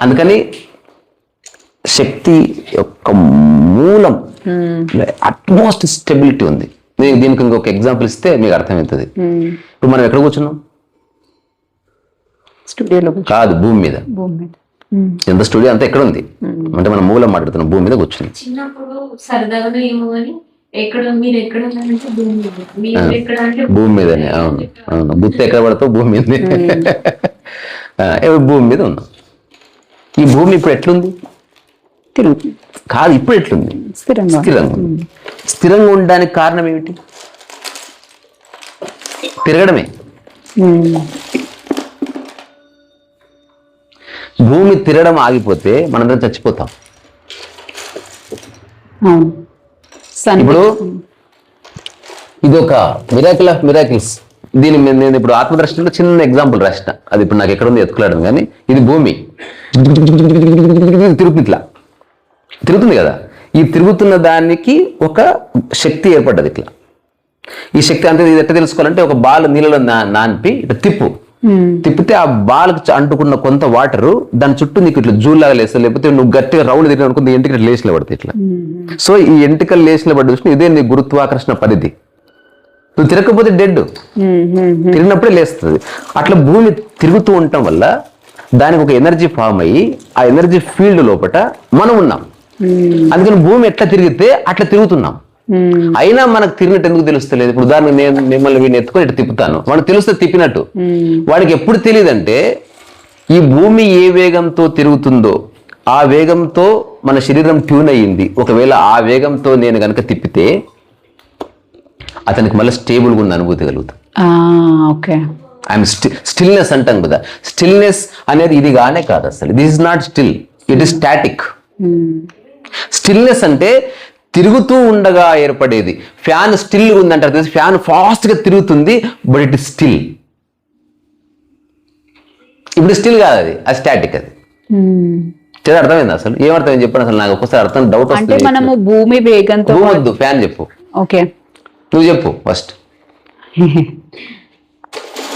అందుకని శక్తి యొక్క మూలం అట్మోస్ట్ స్టెబిలిటీ ఉంది. నేను దీనికి ఇంకొక ఎగ్జాంపుల్ ఇస్తే మీకు అర్థమవుతుంది. ఇప్పుడు మనం ఎక్కడ కూర్చున్నాం? స్టూడియోలో కాదు, భూమి మీద. ఎంత స్టూడియో అంతా ఎక్కడ ఉంది అంటే మనం మూలం మాట్లాడుతున్నాం, భూమి మీద కూర్చుని. భూమి మీదనే. అవును అవును, గుర్తు ఎక్కడ పడతావు? భూమి మీద. భూమి మీద ఉన్నాం. ఈ భూమి ఇప్పుడు ఎట్లుంది? కాదు, ఇప్పుడు ఎట్లుంది? స్థిరంగా ఉండడానికి కారణం ఏమిటి? తిరగడమే. భూమి తిరగడం ఆగిపోతే మనందరం చచ్చిపోతాం. ఇప్పుడు ఇదొక మిరాకిల్ ఆఫ్ మిరాకిల్స్. దీని నేను ఇప్పుడు ఆత్మదర్శనంలో చిన్న ఎగ్జాంపుల్ రాసిన, అది ఇప్పుడు నాకు ఎక్కడ ఉంది ఎత్తుకులాడడం. కానీ ఇది భూమి తిరుగుతుంది, ఇట్లా తిరుగుతుంది కదా. ఈ తిరుగుతున్న దానికి ఒక శక్తి ఏర్పడ్డది ఇట్లా. ఈ శక్తి అంటే ఇది ఎట్లా తెలుసుకోవాలంటే, ఒక బాల్ నీళ్ళలో నానిపి ఇట్లా తిప్పితే ఆ బాల్కి అంటుకున్న కొంత వాటరు దాని చుట్టూ నీకు ఇట్లా జూలాగా లేస్తుంది. లేకపోతే నువ్వు గట్టిగా రౌండ్ తిరిగి అనుకుంది ఎంటికలు లేచిలో పడుతుంది ఇట్లా. సో ఈ ఎంటికలు లేచిలో పడి చూసిన ఇదే నీ గురుత్వాకర్షణ పరిధి. నువ్వు తిరగకపోతే డెడ్, తిరిగినప్పుడే లేస్తుంది. అట్లా భూమి తిరుగుతూ ఉండటం వల్ల దానికి ఒక ఎనర్జీ ఫామ్ అయ్యి ఆ ఎనర్జీ ఫీల్డ్ లోపల మనం ఉన్నాం. అందుకని భూమి ఎట్లా తిరిగితే అట్లా తిరుగుతున్నాం. అయినా మనకు తిరిగినట్టు ఎందుకు తెలుస్తలేదు? ఇప్పుడు ఉదాహరణకు నేను మిమ్మల్ని వీడిని ఎత్తుకొని ఇట్లా తిప్పుతాను, మనకు తెలుస్తే తిప్పినట్టు. వాడికి ఎప్పుడు తెలియదంటే ఈ భూమి ఏ వేగంతో తిరుగుతుందో ఆ వేగంతో మన శరీరం ట్యూన్ అయ్యింది. ఒకవేళ ఆ వేగంతో నేను కనుక తిప్పితే అతనికి మళ్ళీ స్టేబుల్గా ఉన్న అనుభూతి కలుగుతుంది. ఓకే, ఐఎమ్ స్టిల్నెస్ అంటాం కదా, స్టిల్నెస్ అనేది ఇది గానే కాదు అసలు. This is not still, it is static. Stillness అంటే తిరుగుతూ ఉండగా ఏర్పడేది. ఫ్యాన్ స్టిల్ ఉందంటారు, ఫ్యాన్ ఫాస్ట్ గా తిరుగుతుంది, బట్ ఇట్ ఇస్ స్టిల్. ఇప్పుడు స్టిల్ కాదు, అది స్టాటిక్. అది అర్థమైంది? అసలు ఏమర్థమైంది చెప్పండి. అసలు నాకు ఒక్కసారి అర్థం డౌట్ వస్తుంది. మనము భూమి వేగంతో, భూమి వద్దు, ఫ్యాన్ చెప్పు. ఓకే, నువ్వు చెప్పు ఫస్ట్.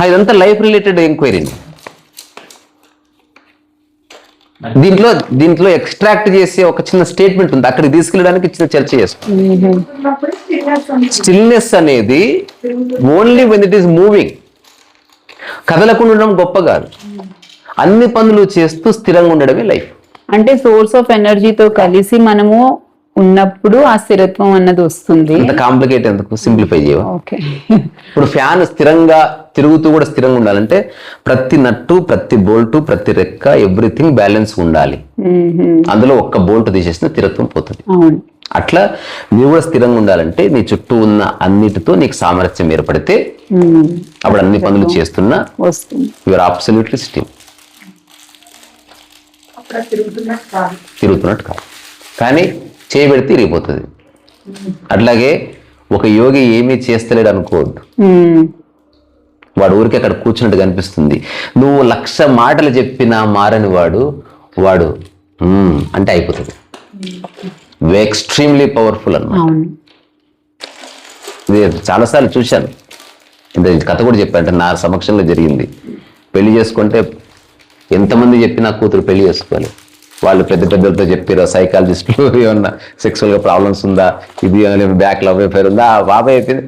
ఇదంతా లైఫ్ రిలేటెడ్ ఎంక్వైరీ. దీంట్లో ఎక్స్ట్రాక్ట్ చేసే ఒక చిన్న స్టేట్మెంట్ ఉంది, అక్కడికి తీసుకెళ్ళడానికి చిన్న చర్చ చేస్తాం. స్టిల్నెస్ అనేది only when it is moving. కదలకుండా ఉండడం గొప్ప కాదు, అన్ని పనులు చేస్తూ స్థిరంగా ఉండడమే లైఫ్. అంటే సోర్స్ ఆఫ్ ఎనర్జీతో కలిసి మనము ఉన్నప్పుడు ఆ స్థిరత్వం అన్నది వస్తుంది. అంత కాంప్లికేట్ ఎందుకు, సింప్లిఫై చేయవా? ఓకే. ఇప్పుడు ఫ్యాన్ స్థిరంగా తిరుగుతూ కూడా స్థిరంగా ఉండాలంటే ప్రతి నట్టు, ప్రతి బోల్టు, ప్రతి రెక్క, ఎవ్రీథింగ్ బ్యాలెన్స్ ఉండాలి. అందులో ఒక్క బోల్ట్ తీసేసిన స్థిరత్వం పోతుంది. అట్లా నీవు కూడా స్థిరంగా ఉండాలంటే నీ చుట్టూ ఉన్న అన్నిటితో నీకు సామరస్యం ఏర్పడితే అప్పుడు అన్ని పనులు చేస్తున్నా యూఆర్ అబ్సల్యూట్లీ స్టిల్. తిరుగుతున్నట్టు కాదు, కానీ చేయబెడితే తిరిగిపోతుంది. అట్లాగే ఒక యోగి ఏమీ చేస్తలేడు అనుకోవద్దు, వాడు ఊరికి అక్కడ కూర్చున్నట్టు కనిపిస్తుంది. నువ్వు 1,00,000 మాటలు చెప్పినా మారని వాడు అంటే అయిపోతుంది. ఎక్స్ట్రీమ్లీ పవర్ఫుల్ అన్నమాట. ఇది చాలాసార్లు చూశాను, ఇంత కథ కూడా చెప్పానంటే నా సమక్షంలో జరిగింది. పెళ్లి చేసుకుంటే ఎంతమంది చెప్పి నా కూతురు పెళ్లి చేసుకోవాలి, వాళ్ళు పెద్ద పెద్దలతో చెప్పారు, సైకాలజిస్టులు ఏమన్నా సెక్సువల్గా ప్రాబ్లమ్స్ ఉందా, ఇది బ్యాక్ లవ్ అఫైర్ ఉందా, బాబాయ్ అయిపోయింది.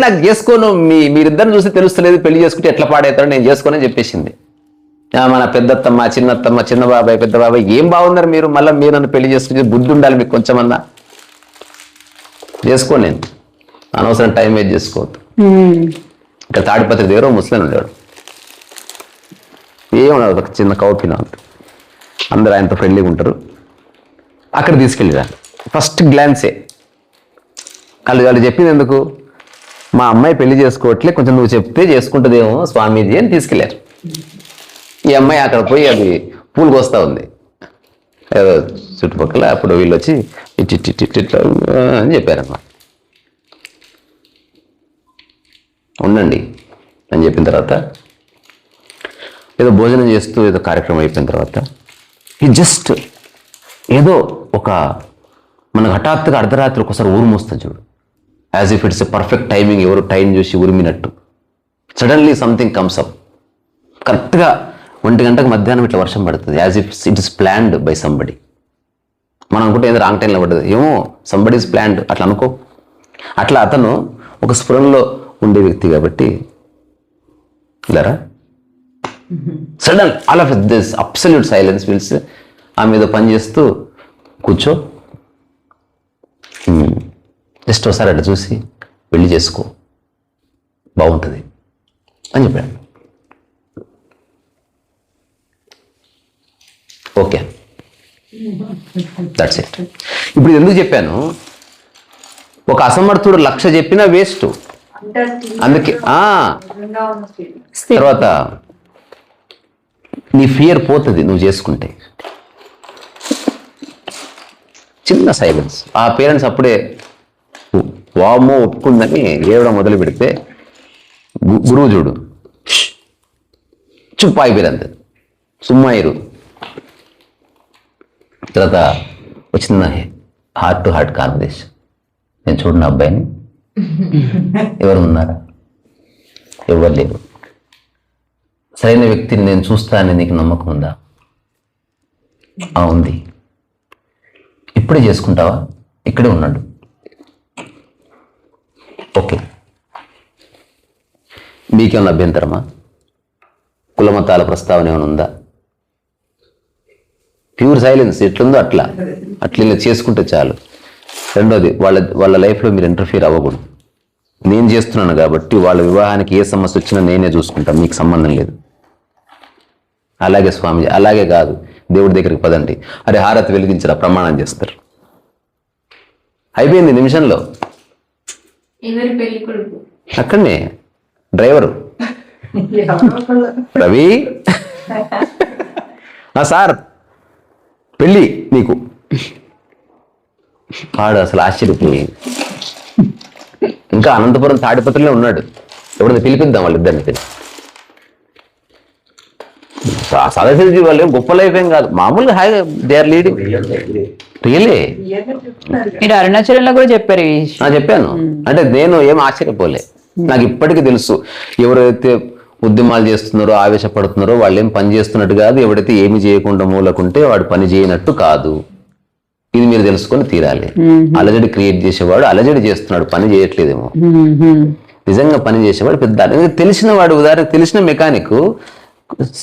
నాకు చేసుకోను, మీరిద్దరిని చూసి తెలుస్తలేదు, పెళ్లి చేసుకుంటే ఎట్లా పాడవుతాడో నేను చేసుకోనని చెప్పేసింది. మన పెద్దత్తమ్మ, చిన్నత్తమ్మ, చిన్న బాబాయ్, పెద్ద బాబాయ్, ఏం బాగున్నారు మీరు, మళ్ళీ మీరు నన్ను పెళ్లి చేసుకుని బుద్ధి ఉండాలి మీకు కొంచెమన్నా. చేసుకోను నేను, అనవసరం టైం వేస్ట్ చేసుకోవద్దు. ఇక్కడ తాడిపత్రి దగ్గర ముస్లిం ఉండేవాడు, ఏమన్నారు, ఒక చిన్న కౌపిన, అందరూ ఆయనతో ఫ్రెండ్లీగా ఉంటారు. అక్కడ తీసుకెళ్ళిరా, ఫస్ట్ గ్లాన్సే వాళ్ళు చెప్పింది ఎందుకు, మా అమ్మాయి పెళ్లి చేసుకోవట్లే, కొంచెం నువ్వు చెప్తే చేసుకుంటుందేమో స్వామీజీ అని తీసుకెళ్లారు. ఈ అమ్మాయి అక్కడ పోయి అది పూలు కోస్తా ఉంది ఏదో చుట్టుపక్కల. అప్పుడు వీళ్ళు వచ్చి ఇట్లా అని చెప్పారన్నమాట. ఉండండి అని చెప్పిన తర్వాత ఏదో భోజనం చేస్తూ ఏదో కార్యక్రమం అయిపోయిన తర్వాత ఈ జస్ట్ ఏదో ఒక మనకు హఠాత్తుగా అర్ధరాత్రి ఒకసారి ఊరు మోస్తుంది చూడు, as if it's a perfect timing, ఎవరు టైం చూసి ఉరిమినట్టు. Suddenly something comes up. కరెక్ట్గా 1 గంటకు మధ్యాహ్నం ఇట్లా వర్షం పడుతుంది, as if it is planned by somebody. మనం అనుకుంటే ఏదో రాంగ్ టైంలో పడ్డది, ఏమో సంబడి ఇస్ ప్లాన్డ్ అట్లా అనుకో. అట్లా అతను ఒక స్ఫురణలో ఉండే వ్యక్తి కాబట్టి ఇలారా sudden all of this absolute silence wills ఆమె ఏదో పని చేస్తూ కూర్చో, జస్ట్ ఒకసారి అట్లా చూసి పెళ్లి చేసుకో బాగుంటుంది అని చెప్పాడు. Okay, that's it. ఇప్పుడు ఎందుకు చెప్పాను, ఒక అసమర్థుడు 1,00,000 చెప్పినా వేస్ట్. అందుకే తర్వాత నీ ఫియర్ పోతుంది నువ్వు చేసుకుంటే. చిన్న సైలెన్స్. ఆ పేరెంట్స్ అప్పుడే వామో ఒప్పుకుందని ఏవడం మొదలు పెడితే గురువు చూడు చుప్పాయి పేరంత సుమ్మాయిరు. తర్వాత వచ్చిన హార్ట్ టు హార్ట్ కాన్వర్సేషన్. నేను చూడను అబ్బాయిని, ఎవరు ఉన్నారా, ఎవరు లేరు, సరైన వ్యక్తిని నేను చూస్తానని నీకు నమ్మకం ఉందా? ఉంది. ఇప్పుడే చేసుకుంటావా? ఇక్కడే ఉన్నాడు. ఓకే, మీకేమైనా అభ్యంతరమా? కులమతాల ప్రస్తావన ఏమైనా ఉందా? ప్యూర్ సైలెన్స్ ఎట్లుందో అట్లా ఇలా చేసుకుంటే చాలు. రెండోది, వాళ్ళ లైఫ్లో మీరు ఇంటర్ఫియర్ అవ్వకూడదు. నేను చేస్తున్నాను కాబట్టి వాళ్ళ వివాహానికి ఏ సమస్య వచ్చినా నేనే చూసుకుంటాను, మీకు సంబంధం లేదు. అలాగే స్వామి, అలాగే కాదు, దేవుడి దగ్గరికి పదండి, అరే హారతి వెలిగించరా, ప్రమాణం చేస్తారు, అయిపోయింది నిమిషంలో. అక్కడనే డ్రైవరు రవి సార్ పెళ్ళి నీకు, వాడు అసలు ఆశ్చర్యపోయి ఇంకా అనంతపురం తాడిపత్రిలో ఉన్నాడు, ఎవరిని పిలిపిద్దాం వాళ్ళిద్దరిని. సదస్సు వాళ్ళు ఏం గొప్ప లైఫ్ ఏం కాదు, మామూలుగా హాయిగా దే ఆర్ లీడింగ్. రియలే మీరు అరుణాచలంలో కూడా చెప్పారు ఈ విషయం. చెప్పాను, అంటే నేను ఏం ఆశ్చర్యపోలే. నాకు ఇప్పటికీ తెలుసు ఎవరైతే ఉద్యమాలు చేస్తున్నారో ఆవేశపడుతున్నారో వాళ్ళు ఏం పని చేస్తున్నట్టు కాదు, ఎవడైతే ఏమి చేయకుండా మూలకుంటే వాడు పని చేయనట్టు కాదు. ఇది మీరు తెలుసుకొని తీరాలి. అలజడి క్రియేట్ చేసేవాడు అలజడి చేస్తున్నాడు, పని చేయట్లేదేమో. నిజంగా పని చేసేవాడు పెద్ద తెలిసిన వాడు, ఉదాహరణకు తెలిసిన మెకానిక్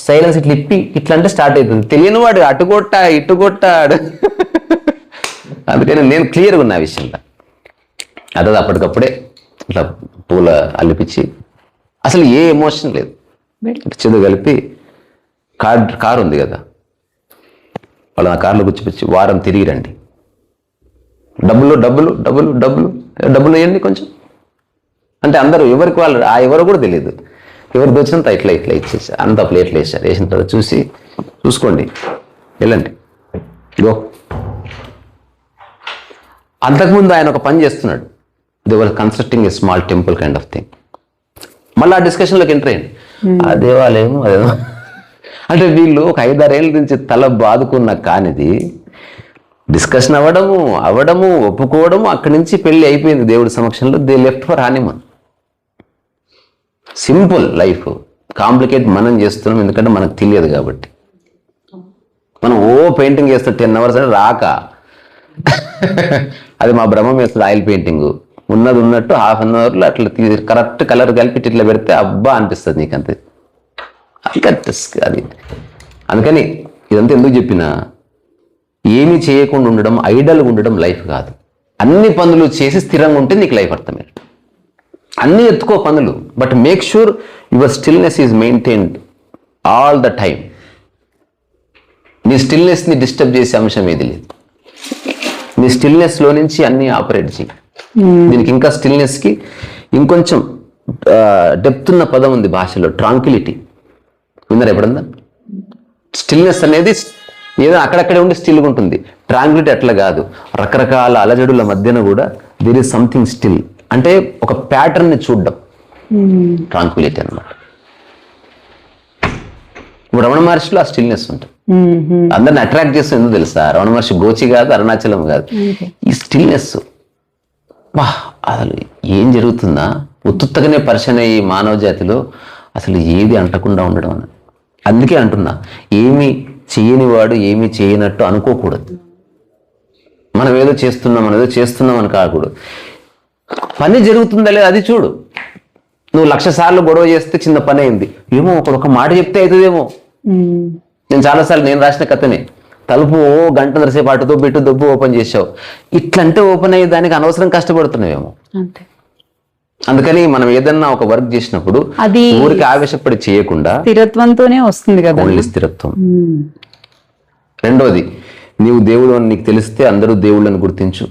సైలెన్స్ ఇట్లా ఇప్పి ఇట్లా అంటే స్టార్ట్ అవుతుంది, తెలియని వాడు అటుకొట్టా ఇటుకొట్టాడు. అందుకని నేను క్లియర్గా ఉన్న విషయంలో అదే అప్పటికప్పుడే ఇట్లా పూల అల్లిపించి అసలు ఏ ఎమోషన్ లేదు, చదువు కలిపి కారు ఉంది కదా, వాళ్ళు నా కార్లో కూర్చోపెచ్చి వారం తిరిగి రండి, డబ్బులు వేయండి కొంచెం అంటే అందరూ ఎవరికి వాళ్ళు ఎవరో కూడా తెలియదు, ఎవరికి వచ్చినంత ఇట్లా ఇచ్చేసి అంత ప్లేట్లు వేసారు. వేసిన తర్వాత చూసుకోండి వెళ్ళండి గో. అంతకుముందు ఆయన ఒక పని చేస్తున్నాడు, they were constructing a small temple kind of thing. మళ్ళీ ఆ డిస్కషన్లోకి ఎంటర్ అయ్యండి, ఆ దేవాలయము అదేమో అంటే వీళ్ళు ఒక 5-6 ఏళ్ళ నుంచి తల బాదుకున్న కానిది డిస్కషన్ అవ్వడము ఒప్పుకోవడము, అక్కడి నుంచి పెళ్లి అయిపోయింది దేవుడి సమక్షంలో. They left for honeymoon. Simple life, complicate మనం చేస్తున్నాం ఎందుకంటే మనకు తెలియదు కాబట్టి. మనం పెయింటింగ్ చేస్తాం 10 hours అని రాక అది మా బ్రహ్మం వేస్తుంది ఆయిల్ పెయింటింగ్, ఉన్నది ఉన్నట్టు 1/2 hourలో అట్లా కరెక్ట్ కలర్ కలిపి ఇట్లా పెడితే అబ్బా అనిపిస్తుంది నీకు అంతే. అది అందుకని ఇదంతా ఎందుకు చెప్పినా, ఏమీ చేయకుండా ఉండడం, ఐడల్గా ఉండడం లైఫ్ కాదు. అన్ని పనులు చేసి స్థిరంగా ఉంటే నీకు లైఫ్ అర్థమే. అన్నీ ఎత్తుకో పనులు, but make sure your stillness is maintained all the time. నీ స్టిల్నెస్ని డిస్టర్బ్ చేసే అంశం ఏది లేదు. నీ స్టిల్నెస్లో నుంచి అన్నీ ఆపరేట్ చేయి. దీనికి ఇంకా స్టిల్నెస్కి ఇంకొంచెం డెప్త్ ఉన్న పదం ఉంది భాషలో, ట్రాంక్విలిటీ. విన్నారా ఎప్పుడన్నా? స్టిల్నెస్ అనేది ఏదో అక్కడక్కడే ఉండి స్టిల్గా ఉంటుంది. ట్రాంక్విలిటీ అట్లా కాదు, రకరకాల అలజడుల మధ్యన కూడా దేర్ ఈజ్ సంథింగ్ స్టిల్, అంటే ఒక ప్యాటర్న్ని చూడడం ట్రాంక్విలిటీ అన్నమాట. ఇప్పుడు రమణ మహర్షిలో ఆ స్టిల్నెస్ ఉంటుంది. అందరిని అట్రాక్ట్ చేస్తుంది ఎందుకు తెలుసా? రమణ మహర్షి గోచి కాదు, అరుణాచలం కాదు, ఈ స్టిల్నెస్. వా, అసలు ఏం జరుగుతుందా, ఉత్తుత్తగానే పరిచయం ఈ మానవ జాతిలో అసలు ఏది అంటకుండా ఉండడం అని. అందుకే అంటున్నా, ఏమీ చేయని వాడు ఏమీ చేయనట్టు అనుకోకూడదు. మనం ఏదో చేస్తున్నాం అని కాకూడదు. పని జరుగుతుందా లేదా అది చూడు. నువ్వు 1,00,000 సార్లు గొడవ చేస్తే చిన్న పని అయింది, ఏమో ఒక మాట చెప్తే అవుతుందేమో. నేను చాలాసార్లు నేను రాసిన కథనే, తలుపు గంటన్నర సేపు అటుతో బిట్టు దొబ్బు ఓపెన్ చేసావు, ఇట్లంటే ఓపెన్ అయ్యే దానికి అనవసరం కష్టపడుతున్నావేమో. అందుకని మనం ఏదన్నా ఒక వర్క్ చేసినప్పుడు అది ఊరికి ఆవేశపడి చేయకుండా స్థిరత్వంతోనే వస్తుంది కదా, ఓన్లీ స్థిరత్వం. రెండోది, నీవు దేవుడు అని నీకు తెలిస్తే అందరూ దేవుళ్ళని గుర్తించు.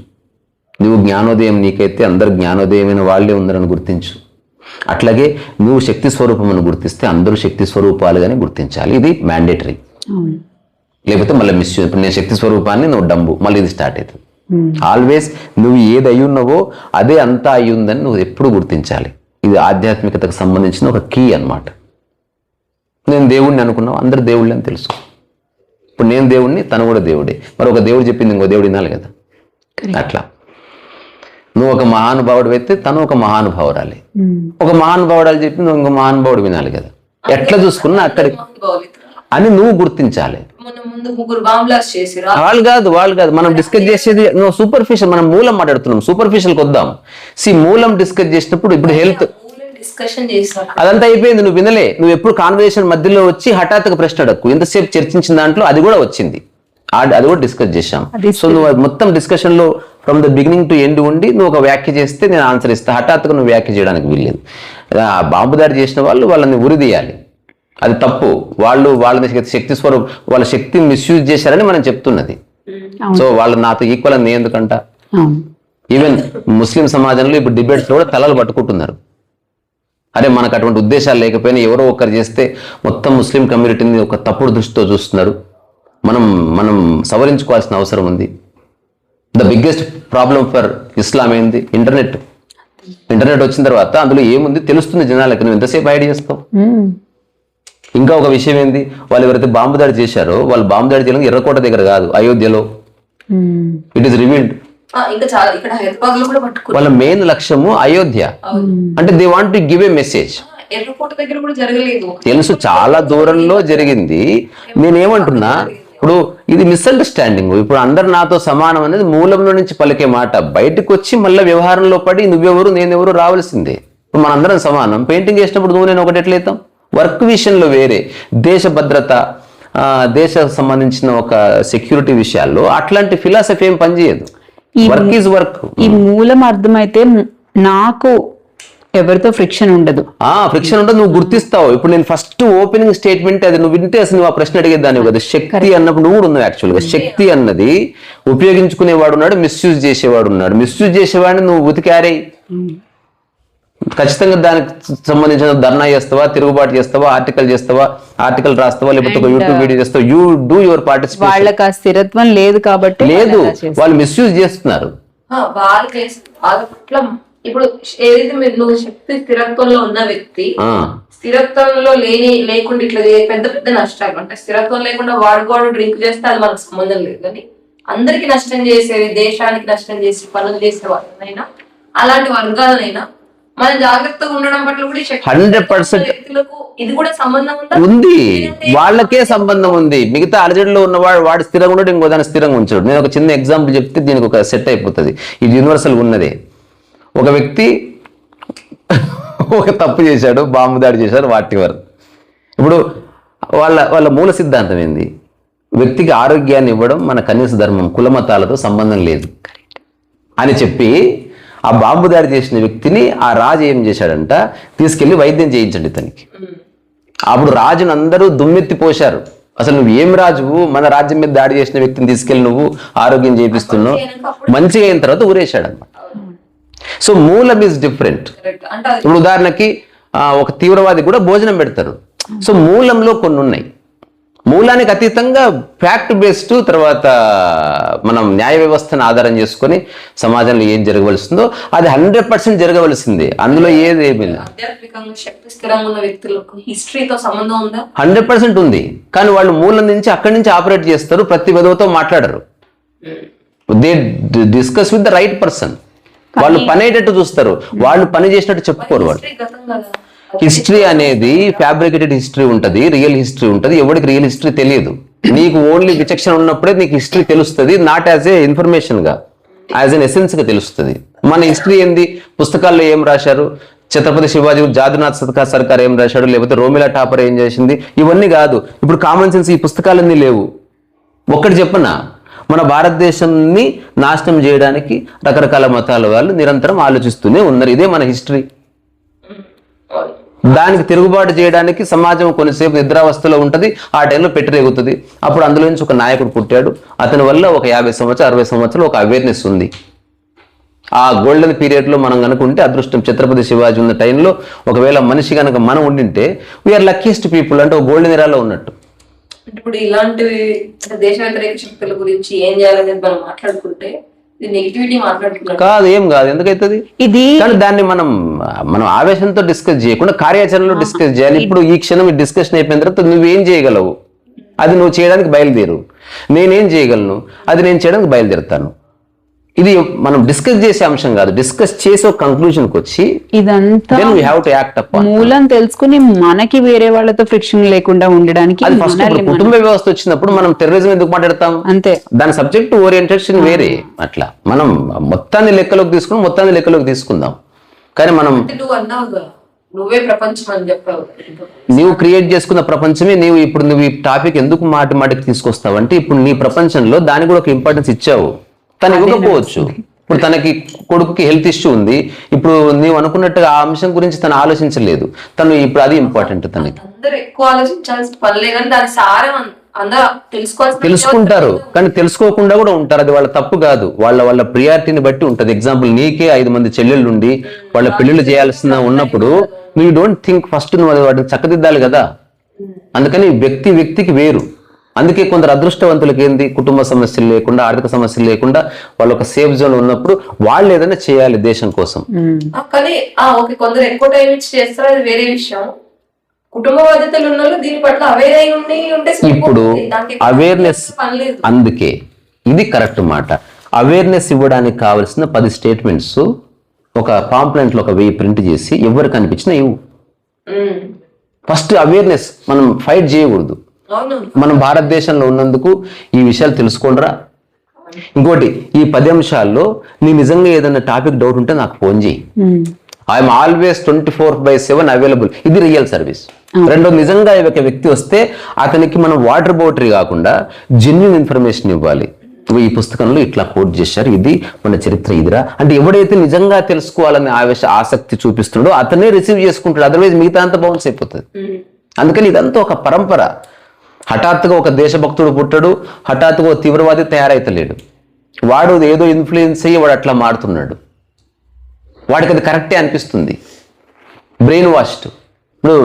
నువ్వు జ్ఞానోదయం నీకైతే అందరు జ్ఞానోదయమైన వాళ్ళే ఉందని గుర్తించు. అట్లాగే నువ్వు శక్తి స్వరూపం అని గుర్తిస్తే అందరూ శక్తి స్వరూపాలుగానే గుర్తించాలి. ఇది మ్యాండేటరీ. లేకపోతే మళ్ళీ ఇప్పుడు నేను శక్తి స్వరూపాన్ని, నువ్వు డంబు, మళ్ళీ ఇది స్టార్ట్ అవుతుంది. ఆల్వేస్ నువ్వు ఏది అయ్యున్నావో అదే అంతా అయ్యుందని నువ్వు ఎప్పుడు గుర్తించాలి. ఇది ఆధ్యాత్మికతకు సంబంధించిన ఒక కీ అన్నమాట. నేను దేవుడిని అనుకున్నావు, అందరు దేవుళ్ళని అని తెలుసు. ఇప్పుడు నేను దేవుడిని, తను కూడా దేవుడే. మరి ఒక దేవుడు చెప్పింది ఇంకో దేవుడు వినాలి కదా. అట్లా నువ్వు ఒక మహానుభావుడు అయితే తను ఒక మహానుభావురాలి, ఒక మహానుభావుడాలు చెప్పి నువ్వు ఇంకో మహానుభావుడు వినాలి కదా. ఎట్లా చూసుకున్నా అక్కడికి అని నువ్వు గుర్తించాలి. వాళ్ళు కాదు మనం డిస్కస్ చేసేది నువ్వు సూపర్ఫిషియల్, మనం మూలం మాట్లాడుతున్నాం, సూపర్ఫిషియల్కి వద్దాం. మూలం డిస్కస్ చేసినప్పుడు ఇప్పుడు హెల్త్ అదంతా అయిపోయింది, నువ్వు వినలే. నువ్వు ఎప్పుడు కాన్వర్సేషన్ మధ్యలో వచ్చి హఠాత్తుగా ప్రశ్న అడక్కు. ఎంతసేపు చర్చించిన దాంట్లో అది కూడా వచ్చింది. అది కూడా డిస్కస్ చేశాం. అది సో నువ్వు అది మొత్తం డిస్కషన్ లో from the beginning to end ఉండి నువ్వు ఒక వ్యాఖ్య చేస్తే నేను ఆన్సర్ ఇస్తా. హఠాత్తుగా నువ్వు వ్యాఖ్య చేయడానికి వీల్లేదు. బాంబు దాడి చేసిన వాళ్ళు వాళ్ళని ఉరిదీయాలి, అది తప్పు. వాళ్ళ శక్తి స్వరూపం, వాళ్ళ శక్తిని మిస్యూజ్ చేశారని మనం చెప్తున్నది. సో వాళ్ళు నాతో ఈక్వల్ అని ఎందుకంట. ఈవెన్ ముస్లిం సమాజంలో ఇప్పుడు డిబేట్స్ లో కూడా తలలు పట్టుకుంటున్నారు. అరే మనకు అటువంటి ఉద్దేశాలు లేకపోయినా ఎవరో ఒకరు చేస్తే మొత్తం ముస్లిం కమ్యూనిటీని ఒక తప్పుడు దృష్టితో చూస్తున్నారు. మనం సవరించుకోవాల్సిన అవసరం ఉంది. ద బిగ్గెస్ట్ ప్రాబ్లం ఫర్ ఇస్లాం ఏంది? ఇంటర్నెట్ వచ్చిన తర్వాత అందులో ఏముంది తెలుస్తుంది జనాలకి. నువ్వు ఎంతసేపు హైడ్ చేస్తావు? ఇంకా ఒక విషయం ఏంది, వాళ్ళు ఎవరైతే బాంబు దాడి చేశారో వాళ్ళు బాంబు దాడి చేయడం ఎర్రకోట దగ్గర కాదు, అయోధ్యలో. It is revealed. వాళ్ళ మెయిన్ లక్ష్యము అయోధ్య. అంటే they want to give a message. తెలుసు చాలా దూరంలో జరిగింది. నేనేమంటున్నా, ఇప్పుడు ఇది మిస్అండర్స్టాండింగ్. ఇప్పుడు అందరు నాతో సమానం అనేది మూలంలో నుంచి పలికే మాట బయటకు వచ్చి మళ్ళీ వ్యవహారంలో పడి నువ్వెవరు నేనెవరు రావాల్సిందే. ఇప్పుడు మనందరం సమానం. పెయింటింగ్ చేసినప్పుడు నువ్వు నేను ఒకటి ఎట్లయితాం? వర్క్ విషయంలో వేరే, దేశ భద్రత, దేశం సంబంధించిన ఒక సెక్యూరిటీ విషయాల్లో అట్లాంటి ఫిలాసఫీ ఏం పనిచేయదు. Work is work. ఈ మూలం అర్థమైతే నాకు ఎవరితో ఫ్రిక్షన్ ఉండదు. ఫ్రిక్షన్ ఉండదు, నువ్వు గుర్తిస్తావు. ఇప్పుడు నేను ఫస్ట్ ఓపెనింగ్ స్టేట్మెంట్ అది నువ్వు వింటే అసలు నువ్వు ఆ ప్రశ్న అడిగేదాన్ని కదా. శక్తి అన్నప్పుడు నువ్వు కూడా ఉన్నావు. యాక్చువల్గా శక్తి అన్నది ఉపయోగించుకునేవాడు ఉన్నాడు, మిస్యూజ్ చేసేవాడు ఉన్నాడు. మిస్యూజ్ చేసేవాడిని నువ్వు ఉతికారే ఖచ్చితంగా దానికి సంబంధించిన ధర్నా చేస్తావా, తిరుగుబాటు చేస్తావా, ఆర్టికల్ రాస్తావా, లేకపోతే ఒక యూట్యూబ్ వీడియో చేస్తావా. You do your participation. వాళ్ళకి ఆ స్థిరత్వం లేదు కాబట్టి లేదు, వాళ్ళు మిస్యూజ్ చేస్తున్నారు. ఇప్పుడు ఏదైతే నువ్వు శక్తి స్థిరత్వంలో ఉన్న వ్యక్తి స్థిరత్వంలో లేకుండా ఇట్లా పెద్ద పెద్ద నష్టాలు అంటే స్థిరత్వం లేకుండా వాడుకోవడం డ్రింక్ చేస్తే అది మనకు సంబంధం లేదు. కానీ అందరికి నష్టం చేసేది, దేశానికి నష్టం చేసి పనులు చేసే వాళ్ళనైనా అలాంటి వర్గాలనైనా మనం జాగ్రత్తగా ఉండడం పట్ల కూడా 100% వ్యక్తులకు ఇది కూడా సంబంధం ఉంది. వాళ్ళకే సంబంధం ఉంది. మిగతా అలజడిలో ఉన్నవాడు వాడు స్థిరంగా ఉండడు, ఇంకో దాన్ని స్థిరంగా ఉంచాడు. నేను ఒక చిన్న ఎగ్జాంపుల్ చెప్తే దీనికి ఒక సెట్ అయిపోతుంది. ఇది యూనివర్సల్ ఉన్నదే. ఒక వ్యక్తి ఒక తప్పు చేశాడు, బాంబు దాడి చేశాడు, వాటివర్. ఇప్పుడు వాళ్ళ మూల సిద్ధాంతం ఏంది? వ్యక్తికి ఆరోగ్యాన్ని ఇవ్వడం మన కనీస ధర్మం, కులమతాలతో సంబంధం లేదు అని చెప్పి ఆ బాంబు దాడి చేసిన వ్యక్తిని ఆ రాజు ఏం చేశాడంట, తీసుకెళ్లి వైద్యం చేయించండి ఇతనికి. అప్పుడు రాజును అందరూ దుమ్మెత్తి పోశారు. అసలు నువ్వు ఏం రాజువు, మన రాజ్యం మీద దాడి చేసిన వ్యక్తిని తీసుకెళ్లి నువ్వు ఆరోగ్యం చేపిస్తున్నావు. మంచిగా అయిన తర్వాత ఊరేశాడు అనమాట. సో మూలం ఈజ్ డిఫరెంట్. ఇప్పుడు ఉదాహరణకి ఒక తీవ్రవాది కూడా భోజనం పెడతారు. సో మూలంలో కొన్ని ఉన్నాయి. మూలానికి అతీతంగా ఫ్యాక్ట్ బేస్డ్, తర్వాత మనం న్యాయ వ్యవస్థను ఆధారం చేసుకొని సమాజంలో ఏం జరగవలసిందో అది 100% జరగవలసిందే. అందులో ఏదేమీ 100% ఉంది. కానీ వాళ్ళు మూలం నుంచి అక్కడి నుంచి ఆపరేట్ చేస్తారు, ప్రతి విధవతో మాట్లాడరు. They discuss with the right person. వాళ్ళు పని అయ్యేటట్టు చూస్తారు, వాళ్ళు పని చేసినట్టు చెప్పుకోరు. వాళ్ళు హిస్టరీ అనేది ఫ్యాబ్రికేటెడ్ హిస్టరీ ఉంటుంది, రియల్ హిస్టరీ ఉంటుంది. ఎవరికి రియల్ హిస్టరీ తెలియదు. నీకు ఓన్లీ విచక్షణ ఉన్నప్పుడే నీకు హిస్టరీ తెలుస్తుంది. నాట్ యాజ్ ఏ ఇన్ఫర్మేషన్ గా, యాజ్ ఎన్ ఎసెన్స్ గా తెలుస్తుంది. మన హిస్టరీ ఏంది? పుస్తకాల్లో ఏం రాశారు, ఛత్రపతి శివాజీ, జాదునాథ్ సర్కార్ ఏం రాశాడు, లేకపోతే రోమిలా టాపర్ ఏం చేసింది, ఇవన్నీ కాదు. ఇప్పుడు కామన్ సెన్స్ ఈ పుస్తకాలన్నీ లేవు. ఒక్కటి చెప్పనా, మన భారతదేశాన్ని నాశనం చేయడానికి రకరకాల మతాల వాళ్ళు నిరంతరం ఆలోచిస్తూనే ఉన్నారు. ఇదే మన హిస్టరీ. దానికి తిరుగుబాటు చేయడానికి సమాజం కొంతసేపు నిద్రావస్థలో ఉంటుంది. ఆ టైంలో పెట్టిరేగుతుంది. అప్పుడు అందులో నుంచి ఒక నాయకుడు పుట్టాడు. అతని వల్ల ఒక 50 సంవత్సరాలు 60 సంవత్సరాలు ఒక అవేర్నెస్ ఉంది. ఆ గోల్డెన్ పీరియడ్ లో మనం కనుకుంటే అదృష్టం. ఛత్రపతి శివాజీ ఉన్న టైంలో ఒకవేళ మనిషి కనుక మనం ఉండింటే వీఆర్ లక్కీస్ట్ పీపుల్, అంటే ఒక గోల్డెన్ ఎరాలో ఉన్నట్టు. ఇప్పుడు ఇలాంటివి దేశ వ్యతిరేక శక్తుల గురించి ఏం చేయాలనేది మనం మాట్లాడుకుంటే నెగిటివిటీ మాట్లాడుకుంటాం కాదు, ఏం కాదు. ఎందుకైతుంది ఇది? కానీ దాన్ని మనం ఆవేశంతో డిస్కస్ చేయకుండా కార్యాచరణలో డిస్కస్ చేయాలి. ఇప్పుడు ఈ క్షణం ఈ డిస్కషన్ అయిపోయిన తర్వాత నువ్వేం చేయగలవు అది నువ్వు చేయడానికి బయలుదేరు. నేనేం చేయగలను అది నేను చేయడానికి బయలుదేరుతాను. ఇది మనం డిస్కస్ చేసే అంశం కాదు. డిస్కస్ చేసే కంక్లూజన్కి వచ్చి ఇదంతా then we have to act upon. మూలం తెలుసుకుని మనకి వేరే వాళ్ళతో ఫ్రిక్షన్ లేకుండా ఉండడానికి కుటుంబ వ్యవస్థ వచ్చినప్పుడు మనం టెర్రరిజం ఎందుకు మాట్లాడతాం? అంతే. దాని సబ్జెక్ట్ ఓరియంటేషన్ వేరే. అట్లా మనం మొత్తాన్ని లెక్కలోకి తీసుకుందాం. కానీ మనం నువ్వే ప్రపంచం అని చెప్పావు. నీవు క్రియేట్ చేసుకున్న ప్రపంచమే నువ్వు ఈ టాపిక్ ఎందుకు మాటికి తీసుకొస్తావు అంటే ఇప్పుడు నీ ప్రపంచంలో దానికి కూడా ఒక ఇంపార్టెన్స్ ఇచ్చావు, తను ఇవ్వకపోవచ్చు. ఇప్పుడు తనకి కొడుకుకి హెల్త్ ఇష్యూ ఉంది, ఇప్పుడు నీవు అనుకున్నట్టుగా ఆ అంశం గురించి తను ఆలోచించలేదు, తను ఇప్పుడు అది ఇంపార్టెంట్ తనకి. అందరూ ఎక్కువ ఆలోచించాల్సిన పనిలే కానీ దాని సారం అందరూ తెలుసుకుంటారు కానీ తెలుసుకోకుండా కూడా ఉంటారు. అది వాళ్ళ తప్పు కాదు, వాళ్ళ ప్రియారిటీని బట్టి ఉంటది. ఎగ్జాంపుల్ నీకే 5 మంది చెల్లెళ్ళు ఉండి వాళ్ళ పెళ్లిళ్ళు చేయాల్సిన ఉన్నప్పుడు నువ్వు డోంట్ థింక్ ఫస్ట్ నువ్వు వాటిని చక్కదిద్దాలి కదా. అందుకని వ్యక్తికి వేరు. అందుకే కొందరు అదృష్టవంతులకి ఏంది, కుటుంబ సమస్యలు లేకుండా ఆర్థిక సమస్యలు లేకుండా వాళ్ళు ఒక సేఫ్ జోన్ ఉన్నప్పుడు వాళ్ళు ఏదైనా చేయాలి దేశం కోసం. కానీ కొందరు ఎక్కువ టైం ఇచ్చి చేస్తారు, అది వేరే విషయం. కుటుంబ బాధ్యతలు ఉన్న దీని పట్ల అవేర్ అయి ఉంటే ఇప్పుడు అవేర్నెస్, అందుకే ఇది కరెక్ట్ మాట. అవేర్నెస్ ఇవ్వడానికి కావలసిన 10 స్టేట్మెంట్స్ ఒక పాంప్లెంట్ లో ఒక 1000 ప్రింట్ చేసి ఎవరికి అనిపించినా ఇవ్వు. ఫస్ట్ అవేర్నెస్, మనం ఫైట్ చేయకూడదు. మనం భారతదేశంలో ఉన్నందుకు ఈ విషయాలు తెలుసుకోండిరా. ఇంకోటి, ఈ 10 అంశాల్లో నీ నిజంగా ఏదైనా టాపిక్ డౌట్ ఉంటే నాకు ఫోన్ చేయి. I'm always 24/7 available. ఇది రియల్ సర్వీస్. రెండోది, నిజంగా ఒక వ్యక్తి వస్తే అతనికి మనం వాటర్ బాటిల్ కాకుండా జెన్యూన్ ఇన్ఫర్మేషన్ ఇవ్వాలి. ఈ పుస్తకంలో ఇట్లా కోట్ చేశారు, ఇది మన చరిత్ర ఇదిరా అంటే ఎవడైతే నిజంగా తెలుసుకోవాలని ఆసక్తి చూపిస్తున్నాడో అతనే రిసీవ్ చేసుకుంటాడు. అదర్వైజ్ మిగతా అంతా బౌన్స్ అయిపోతుంది. అందుకని ఇదంతా ఒక పరంపర. హఠాత్తుగా ఒక దేశభక్తుడు పుట్టాడు, హఠాత్తుగా ఒక తీవ్రవాది తయారైతలేడు. వాడు ఏదో ఇన్ఫ్లుయెన్స్ అయ్యి వాడు అట్లా మారుతున్నాడు. వాడికి అది కరెక్టే అనిపిస్తుంది. Brain washed. ఇప్పుడు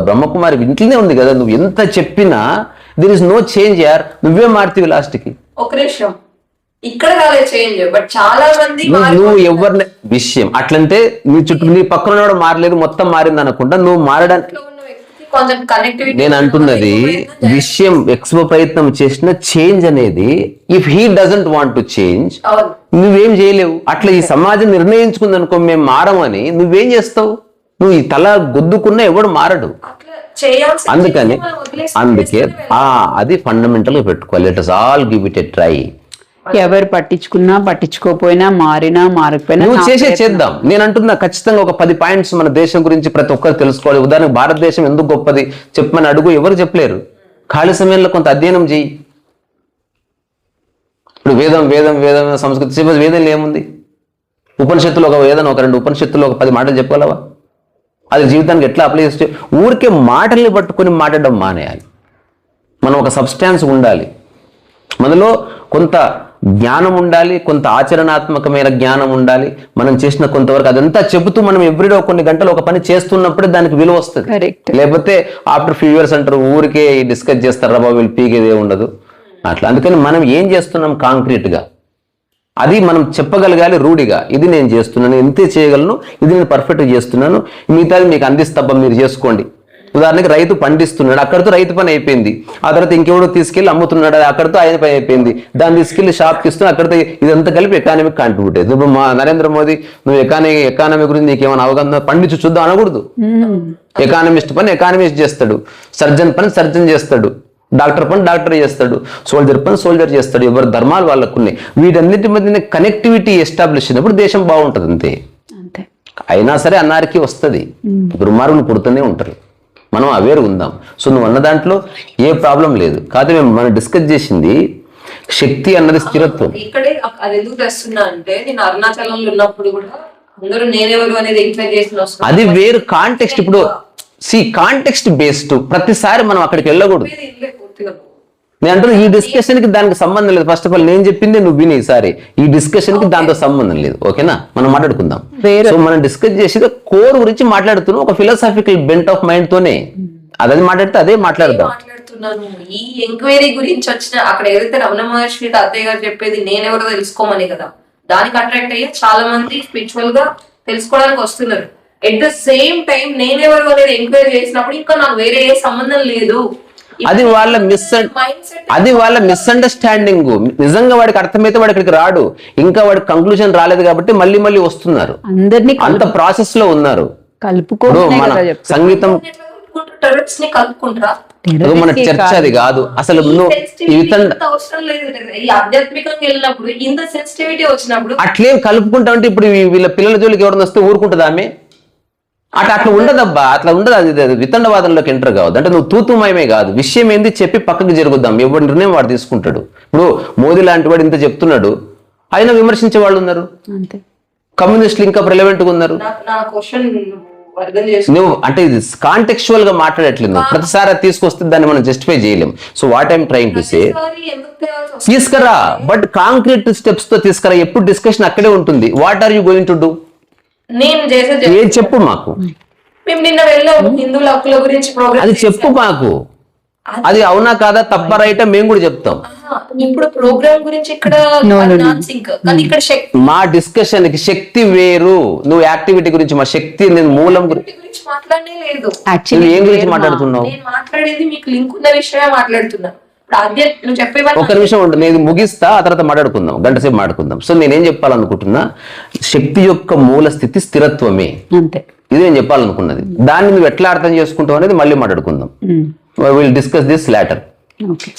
బ్రహ్మకుమారి ఇంట్లోనే ఉంది కదా, నువ్వు ఎంత చెప్పినా దిర్ ఇస్ నో చేంజ్ యార్, నువ్వే మారుతీవి లాస్ట్కి. ఒక నిమిషం, ఇక్కడ కాలే చేంజ్, బట్ చాలా మంది నువ్వు ఎవరిని విషయం అట్లంటే నీ చుట్టూ నీ పక్కన కూడా మారలేదు, మొత్తం మారింది అనుకుంటా నువ్వు మారడానికి. నేను అంటున్నది విషయం ఎక్స్పో ప్రయత్నం చేసిన చేంజ్ అనేది if he doesn't want to change నువ్వేం చేయలేవు. అట్లా ఈ సమాజం నిర్ణయించుకుంది అనుకో మేము మారమని, నువ్వేం చేస్తావు? నువ్వు ఈ తల గుద్దుకున్నా ఎవడు మారడు. అందుకే అది ఫండమెంటల్ గా పెట్టుకోవాలి. Let us all give it a try. ఎవరు పట్టించుకున్నా పట్టించుకోపోయినా మారినా మారకపోయినా నువ్వు చేద్దాం. నేను అంటున్నా ఖచ్చితంగా ఒక 10 పాయింట్స్ మన దేశం గురించి ప్రతి ఒక్కరు తెలుసుకోవాలి. ఉదాహరణకు భారతదేశం ఎందుకు గొప్పది చెప్పమని అడుగు, ఎవరు చెప్పలేరు. ఖాళీ సమయంలో కొంత అధ్యయనం చేయి. ఇప్పుడు వేదం సంస్కృతి వేదంలో ఏముంది? ఉపనిషత్తులు ఒక వేదన, ఒక 2 ఉపనిషత్తులు ఒక 10 మాటలు చెప్పగలవా? అది జీవితానికి ఎట్లా అప్లై చేస్తే ఊరికే మాటల్ని పట్టుకొని మాట్లాడడం మానేయాలి. మనం ఒక సబ్స్టాన్స్ ఉండాలి, మనలో కొంత జ్ఞానం ఉండాలి, కొంత ఆచరణాత్మకమైన జ్ఞానం ఉండాలి. మనం చేసిన కొంతవరకు అదంతా చెబుతూ మనం ఎవ్రీడే కొన్ని గంటలు ఒక పని చేస్తున్నప్పుడే దానికి విలువ వస్తుంది. లేకపోతే ఆఫ్టర్ ఫ్యూ ఇయర్స్ అంటారు ఊరికే డిస్కస్ చేస్తారు, రబ్బా వీళ్ళు పీకేదే ఉండదు అట్లా. అందుకని మనం ఏం చేస్తున్నాం కాంక్రీట్ గా అది మనం చెప్పగలగాలి రూఢిగా. ఇది నేను చేస్తున్నాను, ఎంతే చేయగలను, ఇది నేను పర్ఫెక్ట్గా చేస్తున్నాను, మిగతాది మీకు అందిస్తబ్బా మీరు చేసుకోండి. ఉదాహరణకి రైతు పండిస్తున్నాడు, అక్కడితో రైతు పని అయిపోయింది. ఆ తర్వాత ఇంకెవడో తీసుకెళ్ళి అమ్ముతున్నాడు, అక్కడితో ఆయన పని అయిపోయింది. దాన్ని తీసుకెళ్లి షాప్కి ఇస్తున్నా, అక్కడితో ఇదంతా కలిపి ఎకానమీకి కాంట్రిబ్యూట్ అవుతుంది. ఇప్పుడు మా నరేంద్ర మోదీ నువ్వు ఎకానమీ గురించి నీకేమైనా అవగాహన పండించి చూద్దాం అనకూడదు. ఎకానమిస్ట్ పని ఎకానమిస్ట్ చేస్తాడు, సర్జన్ పని సర్జన్ చేస్తాడు, డాక్టర్ పని డాక్టర్ చేస్తాడు, సోల్జర్ పని సోల్జర్ చేస్తాడు. ఎవరి ధర్మాలు వాళ్ళకు ఉన్నాయి. వీటన్నిటి మధ్య కనెక్టివిటీ ఎస్టాబ్లిష్ అయినప్పుడు దేశం బాగుంటుంది. అంతే. అయినా సరే అన్నారికి వస్తుంది, దుర్మార్గులు పుడుతూనే ఉంటారు. మనం అవేర్ ఉందాం. సో నువ్వు అన్న దాంట్లో ఏ ప్రాబ్లం లేదు. కాదు మనం డిస్కస్ చేసింది శక్తి అన్నది స్థిరత్వం. ఇక్కడే అది ఎందుకు తెస్తున్నా అంటే, నేను అరుణాచలంలో ఉన్నప్పుడు కూడా అందరూ నేనెవరు అనేది ఎంక్వైరీ చేసిన అది వేరు కాంటెక్స్ట్. ఇప్పుడు కాంటెక్స్ట్ బేస్డ్ ప్రతిసారి మనం అక్కడికి వెళ్ళకూడదు. నేను అంటున్నా ఈ డిస్కషన్ కి దానికి సంబంధం లేదు. ఫస్ట్ ఆఫ్ ఆల్ నేను చెప్పింది నువ్వు విని, ఈసారి ఈ డిస్కషన్ కి దాంతో సంబంధం లేదు. ఓకేనా? మనం మాట్లాడుకుందాం. సో మనం డిస్కస్ చేసేది కోర్ గురించి మాట్లాడుతున్నాం, ఒక ఫిలాసాఫికల్ బెంట్ ఆఫ్ మైండ్ తోనే. అదే మాట్లాడితే అదే మాట్లాడదాం. ఈ ఎంక్వైరీ గురించి వచ్చిన అక్కడ ఏదైతే రమణ మహర్షి తాతయ్య గారు చెప్పేది నేనెవరో తెలుసుకోమని కదా, దానికి అట్రాక్ట్ అయ్యి చాలా మంది స్పిరిచువల్ గా తెలుసుకోవడానికి వస్తున్నారు. ఎట్ ద సేమ్ టైం నేనెవరు అనేది ఎంక్వైరీ చేసినప్పుడు ఇంకా నాకు వేరే ఏ సంబంధం లేదు, అది వాళ్ళ మిస్అండర్స్టాండింగ్. నిజంగా వాడికి అర్థమైతే వాడు ఇక్కడికి రాడు. ఇంకా వాడికి కంక్లూజన్ రాలేదు కాబట్టి మళ్ళీ వస్తున్నారు. అంత ప్రాసెస్ లో ఉన్నారు. మన సంగీతం మన చర్చ అది కాదు అసలు. అట్లేం కలుపుకుంటా ఉంటే ఇప్పుడు వీళ్ళ పిల్లల జోలికి ఎవరైనా వస్తే ఊరుకుంటుందా ఆమె? అట్లా ఉండదబ్బా, అట్లా ఉండదు. అది వితండవాదంలోకి ఎంటర్ కావద్దు. అంటే నువ్వు తూతుమయమే కాదు, విషయం ఏంది చెప్పి పక్కకి జరుగుద్దాం, ఎవరి నిర్ణయం వాడు తీసుకుంటాడు. ఇప్పుడు మోదీ లాంటి వాడు ఇంత చెప్తున్నాడు, అయినా విమర్శించే వాళ్ళు ఉన్నారు, అంతే. కమ్యూనిస్టులు ఇంకా రిలవెంట్ గా ఉన్నారు. నా క్వశ్చన్ అర్థం చేసుకో. నువ్వు అంటే ఇది కాంటెక్చువల్ గా మాట్లాడట్లేదు, ప్రతిసారి అది తీసుకొస్తే దాన్ని మనం జస్టిఫై చేయలేం. So what I'm trying to say, ఎందుకు తేవాల్సి వస్తుంది? తీసుకురా, బట్ కాంక్రీట్ స్టెప్స్ తో తీసుకురా. ఎప్పుడు డిస్కషన్ అక్కడే ఉంటుంది. What are you going to do? నేను చేసేది ఏం చెప్పు మాకు, మేము నిన్న వెళ్ళాము హిందువుల హక్కుల గురించి ప్రోగ్రామ్. అది చెప్పు మాకు. అది అవునా కాదా, తప్ప రైటా మేము కూడా చెప్తాం. ఇప్పుడు ప్రోగ్రామ్ గురించి ఇక్కడ సింక్, కానీ ఇక్కడ శక్తి మా డిస్కషన్ కి శక్తి వేరు, నువ్వు యాక్టివిటీ గురించి, మా శక్తి నేను మూలం గురించి గురించి మాట్లాడనే లేదు. నువ్వు ఏం గురించి మాట్లాడుతున్నావు? నేను మాట్లాడేది మీకు లింక్ ఉన్న విషయమే మాట్లాడుతున్నా. ఇప్పుడు నువ్వు చెప్పే ఒక నిమిషం ఉండు, నేను ముగిస్తా, ఆ తర్వాత మాట్లాడుకుందాం, గంట సేపు మాట్లాడుకుందాం. సో నేనేం చెప్పాలనుకుంటున్నా, శక్తి యొక్క మూల స్థితి స్థిరత్వమే, అంతే. ఇది నేను చెప్పాలనుకున్నది. దాన్ని నువ్వు ఎట్లా అర్థం చేసుకుంటావు అనేది మళ్ళీ మాట్లాడుకుందాం. Will discuss this later. Okay.